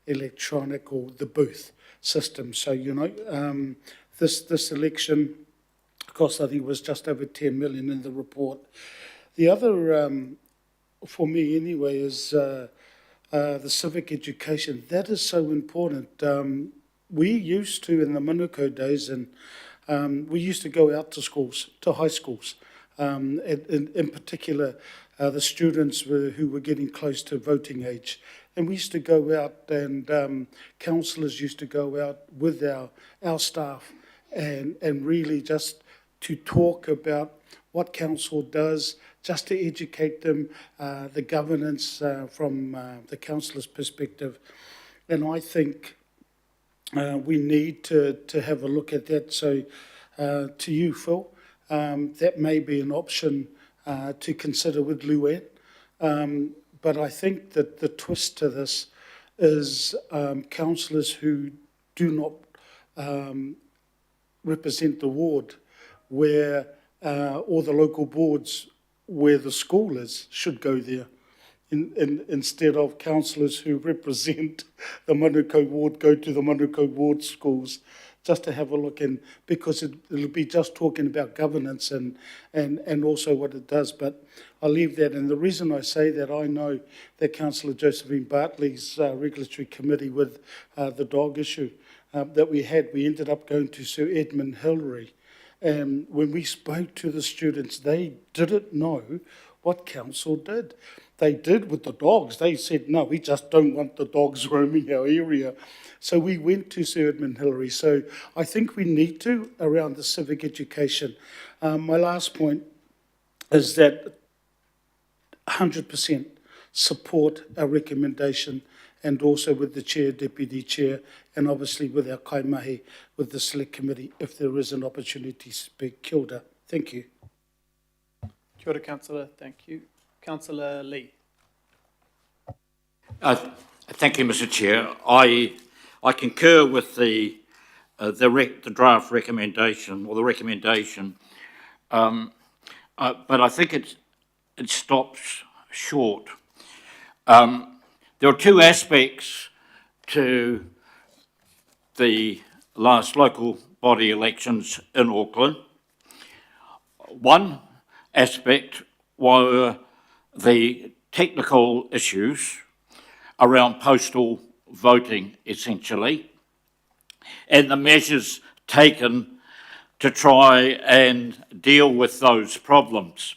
electronic or the booth system. So, you know, this election cost, I think, was just over 10 million in the report. The other, for me anyway, is the civic education. That is so important. We used to, in the Manukau days, and we used to go out to schools, to high schools, in particular the students who were getting close to voting age. And we used to go out, and councillors used to go out with our staff and really just to talk about what council does, just to educate them, the governance from the councillor's perspective. And I think we need to have a look at that. So to you, Phil, that may be an option to consider with Luann. But I think that the twist to this is councillors who do not represent the ward where, or the local boards where the school is, should go there. Instead of councillors who represent the Manukau ward go to the Manukau ward schools, just to have a look in, because it'll be just talking about governance and also what it does. But I'll leave that. And the reason I say that, I know that Councillor Josephine Bartley's regulatory committee with the dog issue that we had, we ended up going to Sir Edmund Hillary. And when we spoke to the students, they didn't know what council did. They did with the dogs. They said, no, we just don't want the dogs roaming our area. So we went to Sir Edmund Hillary. So I think we need to, around the civic education. My last point is that 100% support our recommendation, and also with the chair, deputy chair, and obviously with our kaimahi, with the select committee, if there is an opportunity to speak. Kia ora. Thank you. Kia ora, Councillor. Thank you. Councillor Lee. Thank you, Mr. Chair. I concur with the draft recommendation, or the recommendation, but I think it stops short. There are two aspects to the last local body elections in Auckland. One aspect were the technical issues around postal voting, essentially, and the measures taken to try and deal with those problems.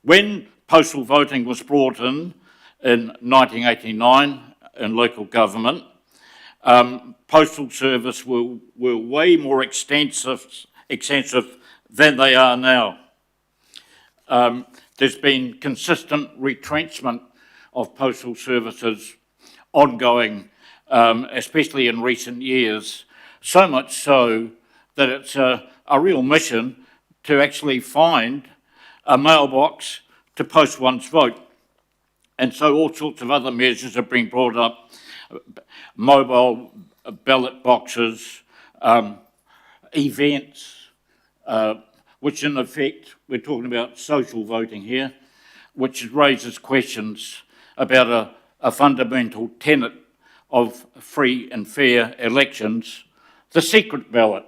When postal voting was brought in 1989 in local government, postal service were way more extensive than they are now. There's been consistent retrenchment of postal services ongoing, especially in recent years, so much so that it's a real mission to actually find a mailbox to post one's vote. And so all sorts of other measures have been brought up, mobile ballot boxes, events, which in effect, we're talking about social voting here, which raises questions about a fundamental tenet of free and fair elections, the secret ballot.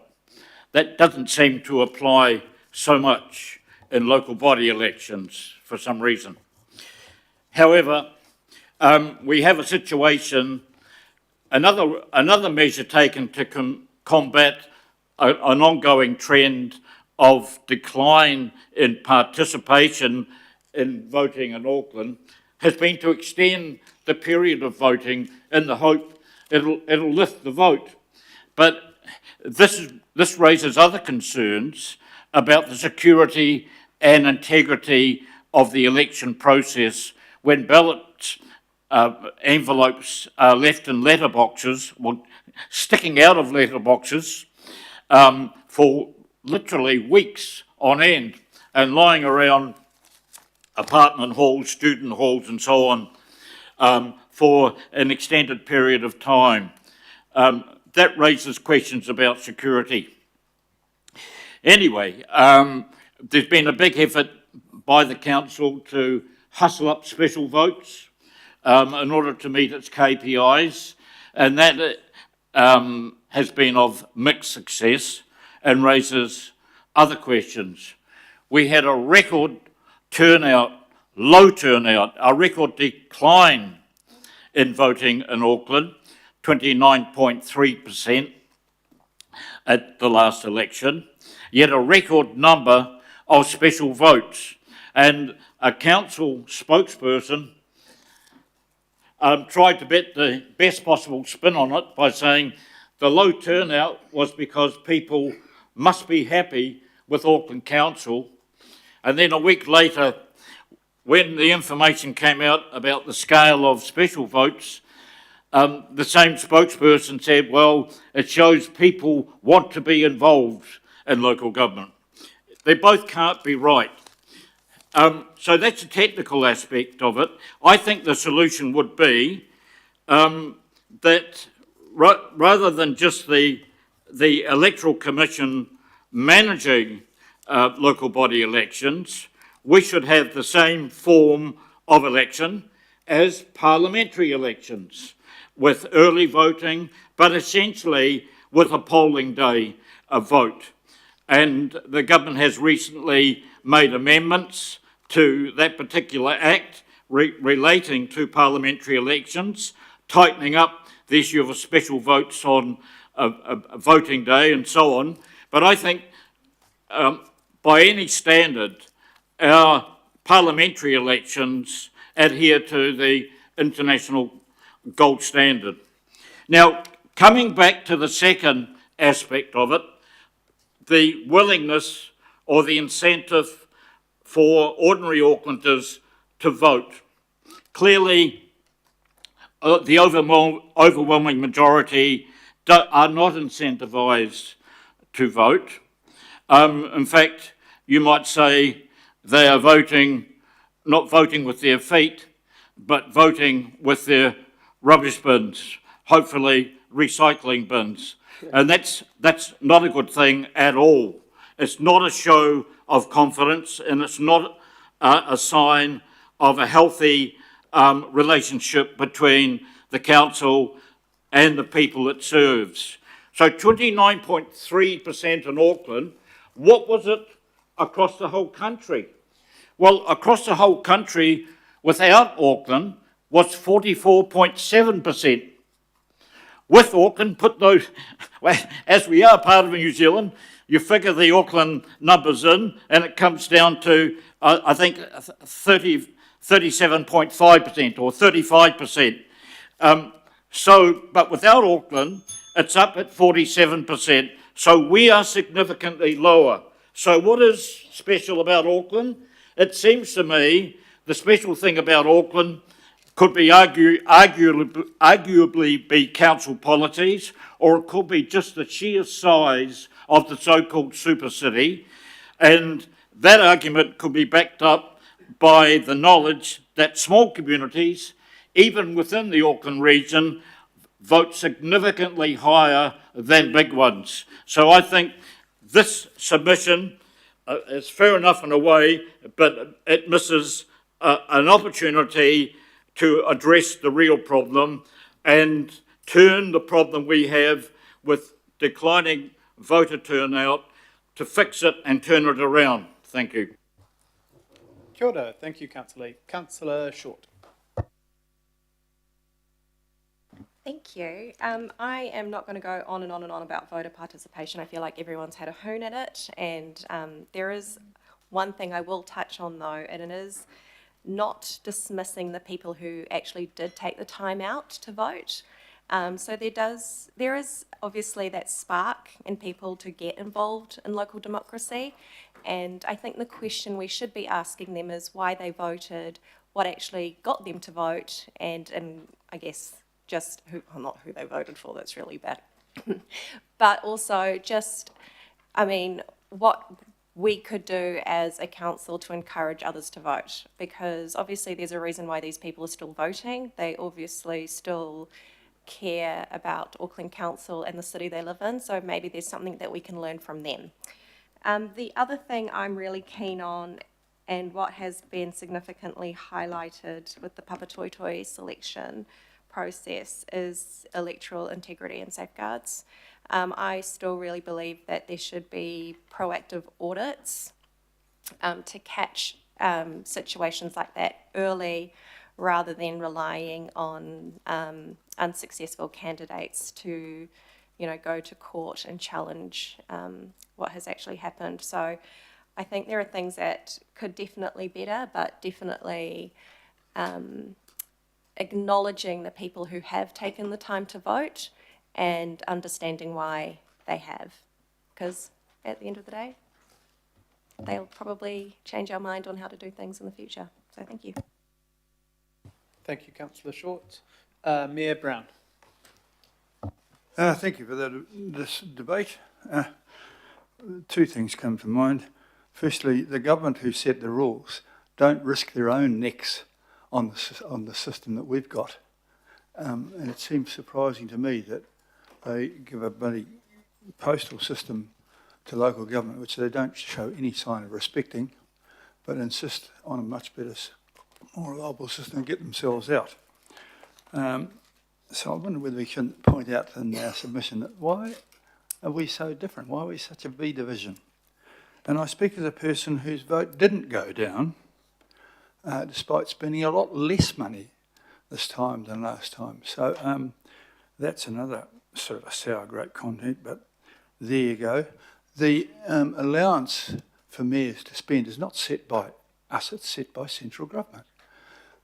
That doesn't seem to apply so much in local body elections for some reason. However, we have a situation, another measure taken to combat an ongoing trend of decline in participation in voting in Auckland has been to extend the period of voting in the hope it'll lift the vote. But this raises other concerns about the security and integrity of the election process when ballot envelopes are left in letterboxes, well, sticking out of letterboxes for literally weeks on end and lying around apartment halls, student halls and so on for an extended period of time. That raises questions about security. Anyway, there's been a big effort by the council to hustle up special votes in order to meet its KPIs, and that has been of mixed success and raises other questions. We had a record turnout, low turnout, a record decline in voting in Auckland, 29.3% at the last election, yet a record number of special votes. And a council spokesperson tried to bet the best possible spin on it by saying the low turnout was because people must be happy with Auckland Council. And then a week later, when the information came out about the scale of special votes, the same spokesperson said, well, it shows people want to be involved in local government. They both can't be right. So that's a technical aspect of it. I think the solution would be that rather than just the Electoral Commission managing local body elections, we should have the same form of election as parliamentary elections, with early voting, but essentially with a polling day vote. And the government has recently made amendments to that particular act relating to parliamentary elections, tightening up the issue of special votes on a voting day and so on. But I think by any standard, our parliamentary elections adhere to the international gold standard. Now, coming back to the second aspect of it, the willingness or the incentive for ordinary Aucklanders to vote. Clearly, the overwhelming majority are not incentivised to vote. In fact, you might say they are not voting with their feet, but voting with their rubbish bins, hopefully recycling bins. And that's not a good thing at all. It's not a show of confidence, and it's not a sign of a healthy relationship between the council and the people it serves. So 29.3% in Auckland, what was it across the whole country. Well, across the whole country, without Auckland, was 44.7%. With Auckland, put those, as we are part of New Zealand, you figure the Auckland numbers in, and it comes down to, I think, 37.5% or 35%. But without Auckland, it's up at 47%. So we are significantly lower. So what is special about Auckland? It seems to me the special thing about Auckland could be arguably be council policies, or it could be just the sheer size of the so-called super city. And that argument could be backed up by the knowledge that small communities, even within the Auckland region, vote significantly higher than big ones. So I think this submission is fair enough in a way, but it misses an opportunity to address the real problem and turn the problem we have with declining voter turnout to fix it and turn it around. Thank you. Kia ora. Thank you, Councillor Lee. Councillor Short. Thank you. I am not going to go on and on and on about voter participation. I feel like everyone's had a hoon at it, and there is one thing I will touch on though, and it is not dismissing the people who actually did take the time out to vote. So there is obviously that spark in people to get involved in local democracy, and I think the question we should be asking them is why they voted, what actually got them to vote, and I guess just not who they voted for, that's really bad, but also just, I mean, what we could do as a council to encourage others to vote, because obviously there's a reason why these people are still voting. They obviously still care about Auckland Council and the city they live in, so maybe there's something that we can learn from them. The other thing I'm really keen on, and what has been significantly highlighted with the Papatoetoe selection process, is electoral integrity and safeguards. I still really believe that there should be proactive audits to catch situations like that early, rather than relying on unsuccessful candidates to, go to court and challenge what has actually happened. So I think there are things that could definitely be better, but definitely acknowledging the people who have taken the time to vote and understanding why they have, because at the end of the day, they'll probably change our mind on how to do things in the future. So thank you. Thank you, Councillor Short. Mayor Brown. Thank you for this debate. Two things come to mind. Firstly, the government who set the rules don't risk their own necks on the system that we've got. And it seems surprising to me that they give a bloody postal system to local government, which they don't show any sign of respecting, but insist on a much better, more reliable system and get themselves out. So I wonder whether we can point out in our submission that why are we so different? Why are we such a B division? And I speak as a person whose vote didn't go down, despite spending a lot less money this time than last time. So that's another sort of a sour grape content, but there you go. The allowance for mayors to spend is not set by us, it's set by central government.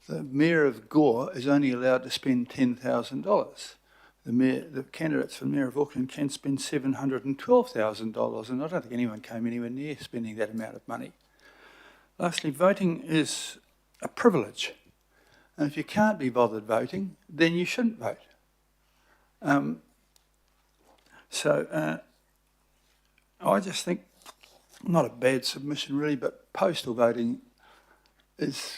The Mayor of Gore is only allowed to spend $10,000. The candidates for Mayor of Auckland can spend $712,000, and I don't think anyone came anywhere near spending that amount of money. Lastly, voting is a privilege, and if you can't be bothered voting, then you shouldn't vote. I just think, not a bad submission really, but postal voting is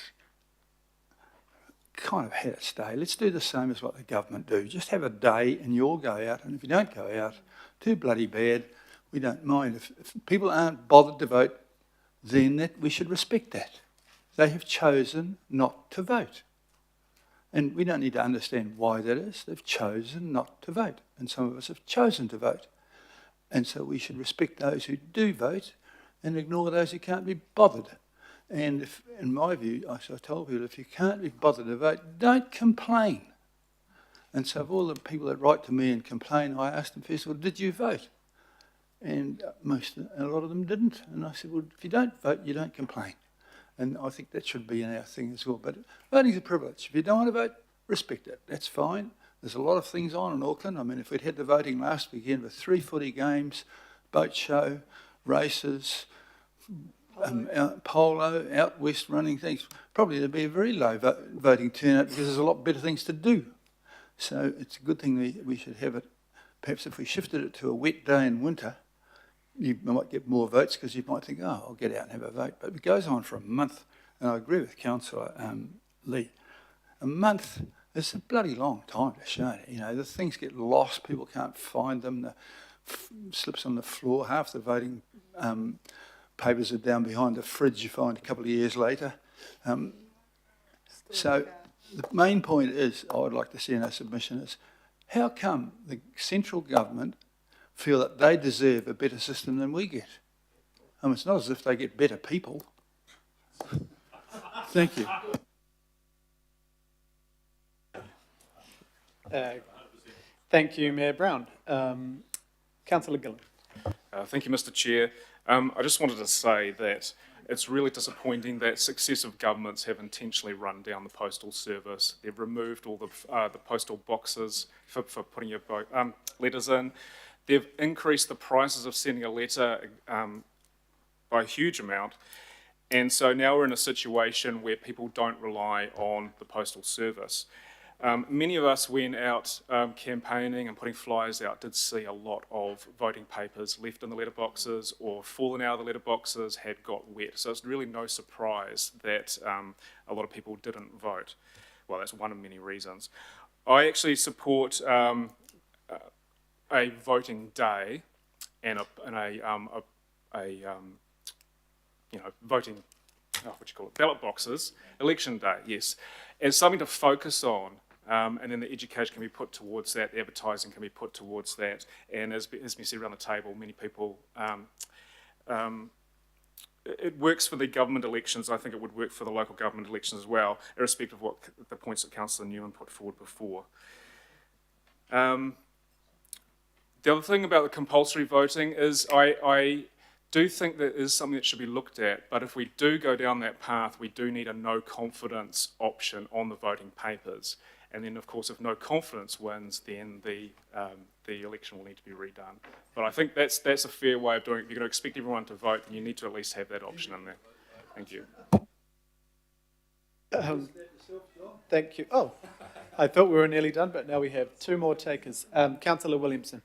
kind of had its day. Let's do the same as what the government do. Just have a day and you all go out, and if you don't go out, too bloody bad. We don't mind. If people aren't bothered to vote, then we should respect that. They have chosen not to vote. And we don't need to understand why that is. They've chosen not to vote, and some of us have chosen to vote. And so we should respect those who do vote and ignore those who can't be bothered. And if, in my view, I told people, if you can't be bothered to vote, don't complain. And so of all the people that write to me and complain, I asked them first of all, did you vote? And a lot of them didn't. And I said, well, if you don't vote, you don't complain. And I think that should be in our thing as well. But voting's a privilege. If you don't want to vote, respect it. That's fine. There's a lot of things on in Auckland. I mean, if we'd had the voting last weekend with 3 footy games, boat show, races, polo, out west running things, probably there'd be a very low voting turnout because there's a lot better things to do. So it's a good thing we should have it. Perhaps if we shifted it to a wet day in winter, you might get more votes because you might think, oh, I'll get out and have a vote. But it goes on for a month, and I agree with Councillor Lee. A month is a bloody long time to show it. You know, the things get lost, people can't find them, the slips on the floor, half the voting papers are down behind the fridge you find a couple of years later. So the main point is, I would like to see in our submission is, how come the central government feel that they deserve a better system than we get? I mean, it's not as if they get better people. Thank you. Thank you, Mayor Brown. Councillor Gillen. Thank you, Mr. Chair. I just wanted to say that it's really disappointing that successive governments have intentionally run down the postal service. They've removed all the postal boxes for putting your letters in. They've increased the prices of sending a letter by a huge amount. And so now we're in a situation where people don't rely on the postal service. Many of us went out campaigning and putting flyers out, did see a lot of voting papers left in the letterboxes or fallen out of the letterboxes, had got wet. So it's really no surprise that a lot of people didn't vote. Well, that's one of many reasons. I actually support a voting day and voting, ballot boxes, election day, yes, as something to focus on. And then the education can be put towards that, the advertising can be put towards that, and as we said around the table, many people, it works for the government elections. I think it would work for the local government elections as well, irrespective of what the points that Councillor Newman put forward before. The other thing about the compulsory voting is I do think that is something that should be looked at, but if we do go down that path, we do need a no confidence option on the voting papers. And then, of course, if no confidence wins, then the election will need to be redone. But I think that's a fair way of doing it. If you're going to expect everyone to vote, then you need to at least have that option in there. Thank you. Thank you. Oh, I thought we were nearly done, but now we have 2 more takers. Councillor Williamson.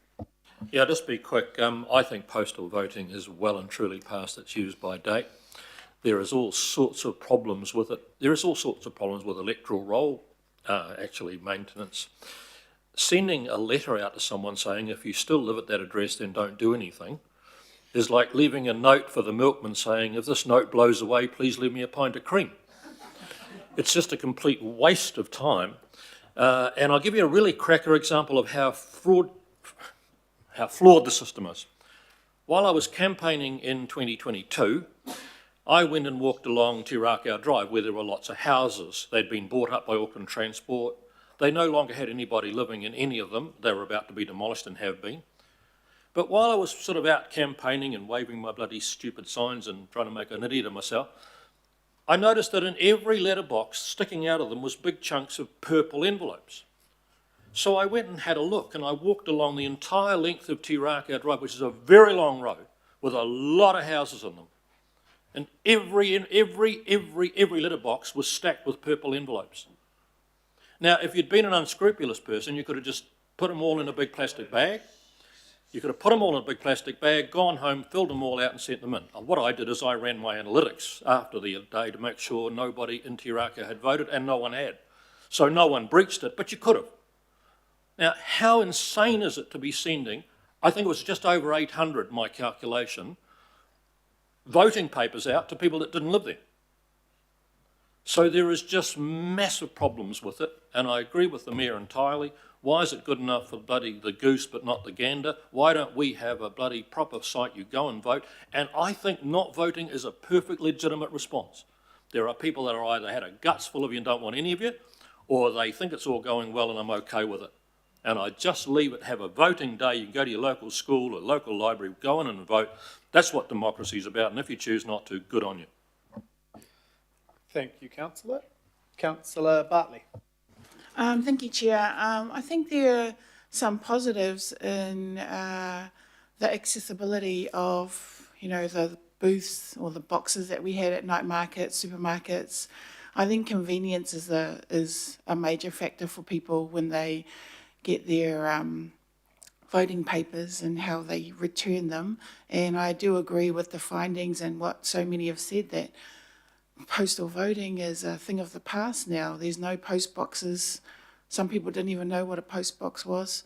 Yeah, just be quick. I think postal voting is well and truly past its use-by date. There is all sorts of problems with it. There is all sorts of problems with electoral roll, actually maintenance. Sending a letter out to someone saying, if you still live at that address, then don't do anything, is like leaving a note for the milkman saying, if this note blows away, please leave me a pint of cream. It's just a complete waste of time. And I'll give you a really cracker example of how flawed the system is. While I was campaigning in 2022, I went and walked along Te Rakau Drive where there were lots of houses. They'd been bought up by Auckland Transport. They no longer had anybody living in any of them. They were about to be demolished and have been. But while I was sort of out campaigning and waving my bloody stupid signs and trying to make an idiot of myself, I noticed that in every letterbox sticking out of them was big chunks of purple envelopes. So I went and had a look, and I walked along the entire length of Te Rakau Drive, which is a very long road with a lot of houses in them. And every letterbox was stacked with purple envelopes. Now, if you'd been an unscrupulous person, you could have just put them all in a big plastic bag. You could have put them all in a big plastic bag, gone home, filled them all out and sent them in. And what I did is I ran my analytics after the day to make sure nobody in Te Rakau had voted, and no one had. So no one breached it, but you could have. Now, how insane is it to be sending, I think it was just over 800, my calculation, voting papers out to people that didn't live there. So there is just massive problems with it, and I agree with the Mayor entirely. Why is it good enough for bloody the goose but not the gander? Why don't we have a bloody proper site you go and vote? And I think not voting is a perfectly legitimate response. There are people that are either had a guts full of you and don't want any of you, or they think it's all going well and I'm okay with it. And I just leave it, have a voting day. You can go to your local school or local library, go in and vote. That's what democracy is about. And if you choose not to, good on you. Thank you, Councillor. Councillor Bartley. Thank you, Chair. I think there are some positives in the accessibility of, the booths or the boxes that we had at night markets, supermarkets. I think convenience is a major factor for people when they get their voting papers and how they return them. And I do agree with the findings and what so many have said, that postal voting is a thing of the past now. There's no post boxes. Some people didn't even know what a post box was.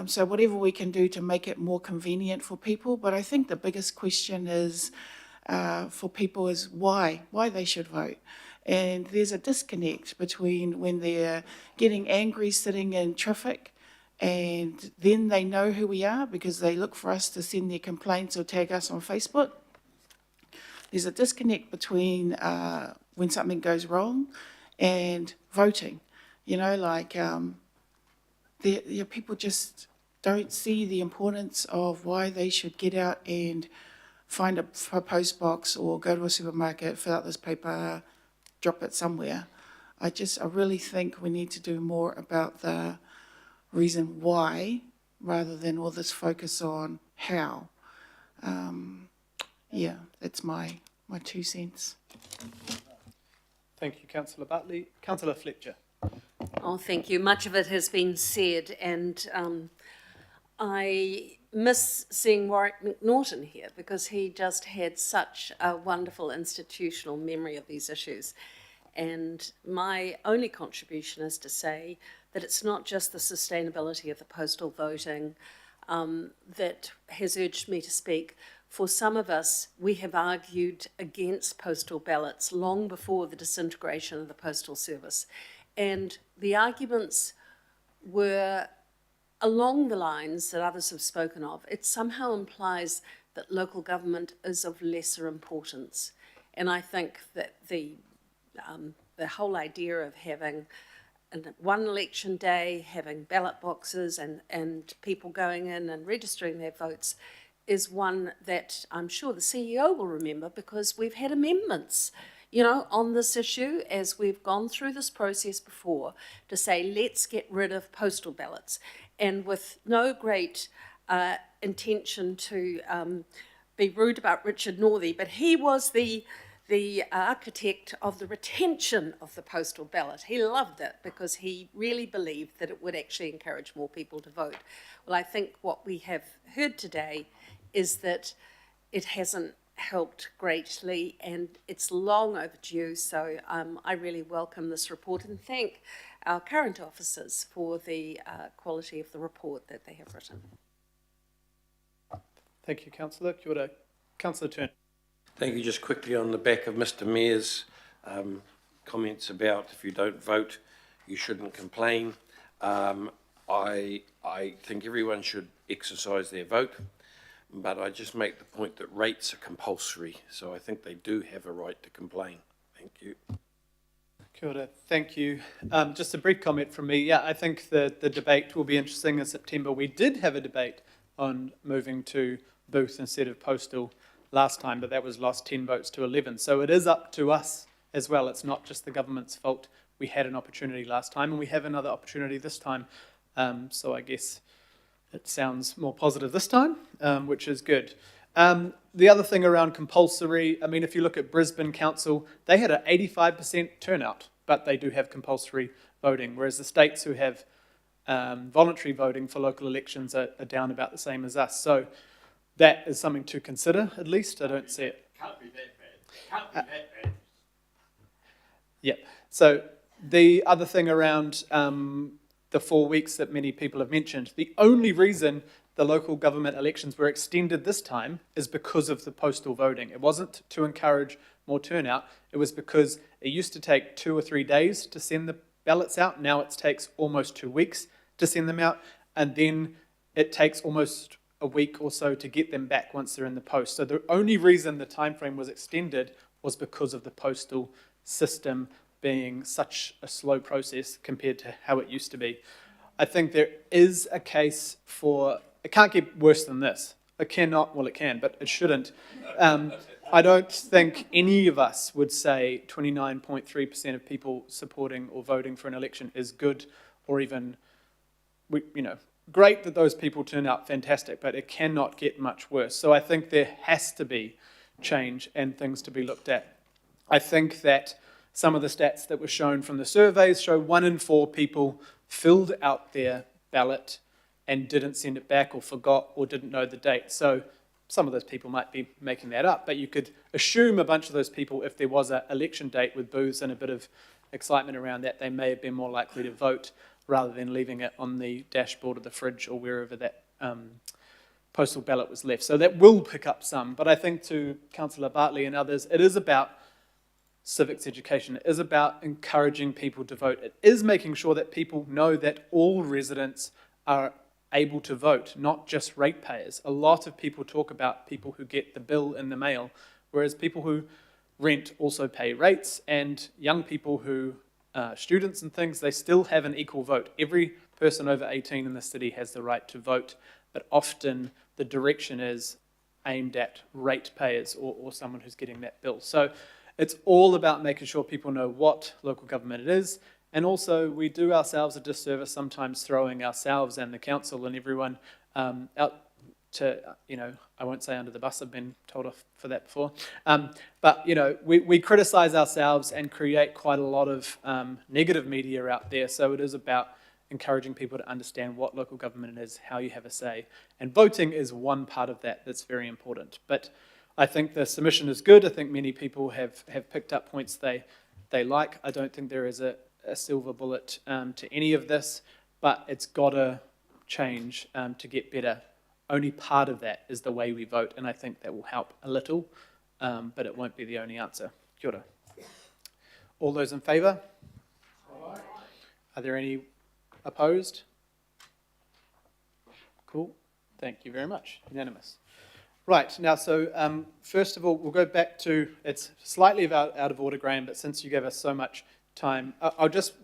So whatever we can do to make it more convenient for people. But I think the biggest question is for people is why they should vote. And there's a disconnect between when they're getting angry sitting in traffic and then they know who we are because they look for us to send their complaints or tag us on Facebook. There's a disconnect between when something goes wrong and voting. People just don't see the importance of why they should get out and find a post box or go to a supermarket, fill out this paper, drop it somewhere. I really think we need to do more about the reason why rather than all this focus on how. That's my 2 cents. Thank you, Councillor Bartley. Councillor Fletcher. Oh, thank you. Much of it has been said, and I miss seeing Warwick McNaughton here because he just had such a wonderful institutional memory of these issues. And my only contribution is to say that it's not just the sustainability of the postal voting that has urged me to speak. For some of us, we have argued against postal ballots long before the disintegration of the postal service. And the arguments were along the lines that others have spoken of. It somehow implies that local government is of lesser importance. And I think that the whole idea of having one election day, having ballot boxes and people going in and registering their votes is one that I'm sure the CEO will remember because we've had amendments, on this issue as we've gone through this process before to say, let's get rid of postal ballots. And with no great intention to be rude about Richard Northey, but he was the architect of the retention of the postal ballot. He loved it because he really believed that it would actually encourage more people to vote. Well, I think what we have heard today is that it hasn't helped greatly and it's long overdue. So I really welcome this report and thank our current officers for the quality of the report that they have written. Thank you, Councillor. Kia ora. Councillor Turner. Thank you. Just quickly on the back of Mr Mayor's comments about if you don't vote, you shouldn't complain. I think everyone should exercise their vote, but I just make the point that rates are compulsory, so I think they do have a right to complain. Thank you. Kia ora. Thank you. Just a brief comment from me. Yeah, I think the debate will be interesting in September. We did have a debate on moving to booth instead of postal last time, but that was lost 10 votes to 11. So it is up to us as well. It's not just the government's fault. We had an opportunity last time and we have another opportunity this time. So I guess it sounds more positive this time, which is good. The other thing around compulsory, I mean, if you look at Brisbane Council, they had an 85% turnout, but they do have compulsory voting, whereas the states who have voluntary voting for local elections are down about the same as us. So that is something to consider, at least. I don't see it. Can't be that bad. Can't be that bad. Yeah. So the other thing around the 4 weeks that many people have mentioned, the only reason the local government elections were extended this time is because of the postal voting. It wasn't to encourage more turnout. It was because it used to take 2 or 3 days to send the ballots out. Now it takes almost 2 weeks to send them out, and then it takes almost a week or so to get them back once they're in the post. So the only reason the time frame was extended was because of the postal system being such a slow process compared to how it used to be. I think there is a case for, it can't get worse than this. It cannot, well it can, but it shouldn't. I don't think any of us would say 29.3% of people supporting or voting for an election is good, or even, great that those people turn out, fantastic, but it cannot get much worse. So I think there has to be change and things to be looked at. I think that some of the stats that were shown from the surveys show 1 in 4 people filled out their ballot and didn't send it back, or forgot, or didn't know the date. So some of those people might be making that up, but you could assume a bunch of those people, if there was an election date with booths and a bit of excitement around that, they may have been more likely to vote rather than leaving it on the dashboard of the fridge or wherever that postal ballot was left. So that will pick up some. But I think, to Councillor Bartley and others, it is about civics education. It is about encouraging people to vote. It is making sure that people know that all residents are able to vote, not just ratepayers. A lot of people talk about people who get the bill in the mail, whereas people who rent also pay rates, and young people who students and things, they still have an equal vote. Every person over 18 in the city has the right to vote, but often the direction is aimed at ratepayers or someone who's getting that bill. So it's all about making sure people know what local government it is, and also we do ourselves a disservice sometimes throwing ourselves and the council and everyone out to, I won't say under the bus, I've been told off for that before, but we criticise ourselves and create quite a lot of negative media out there. So it is about encouraging people to understand what local government is, how you have a say, and voting is one part of that that's very important. But I think the submission is good. I think many people have picked up points they like. I don't think there is a silver bullet to any of this, but it's got to change to get better. Only part of that is the way we vote, and I think that will help a little, but it won't be the only answer. Kia ora. All those in favour? Are there any opposed? Cool. Thank you very much. Unanimous. Right, now, so first of all, we'll go back to, it's slightly out of order, Graham, but since you gave us so much time, I'll just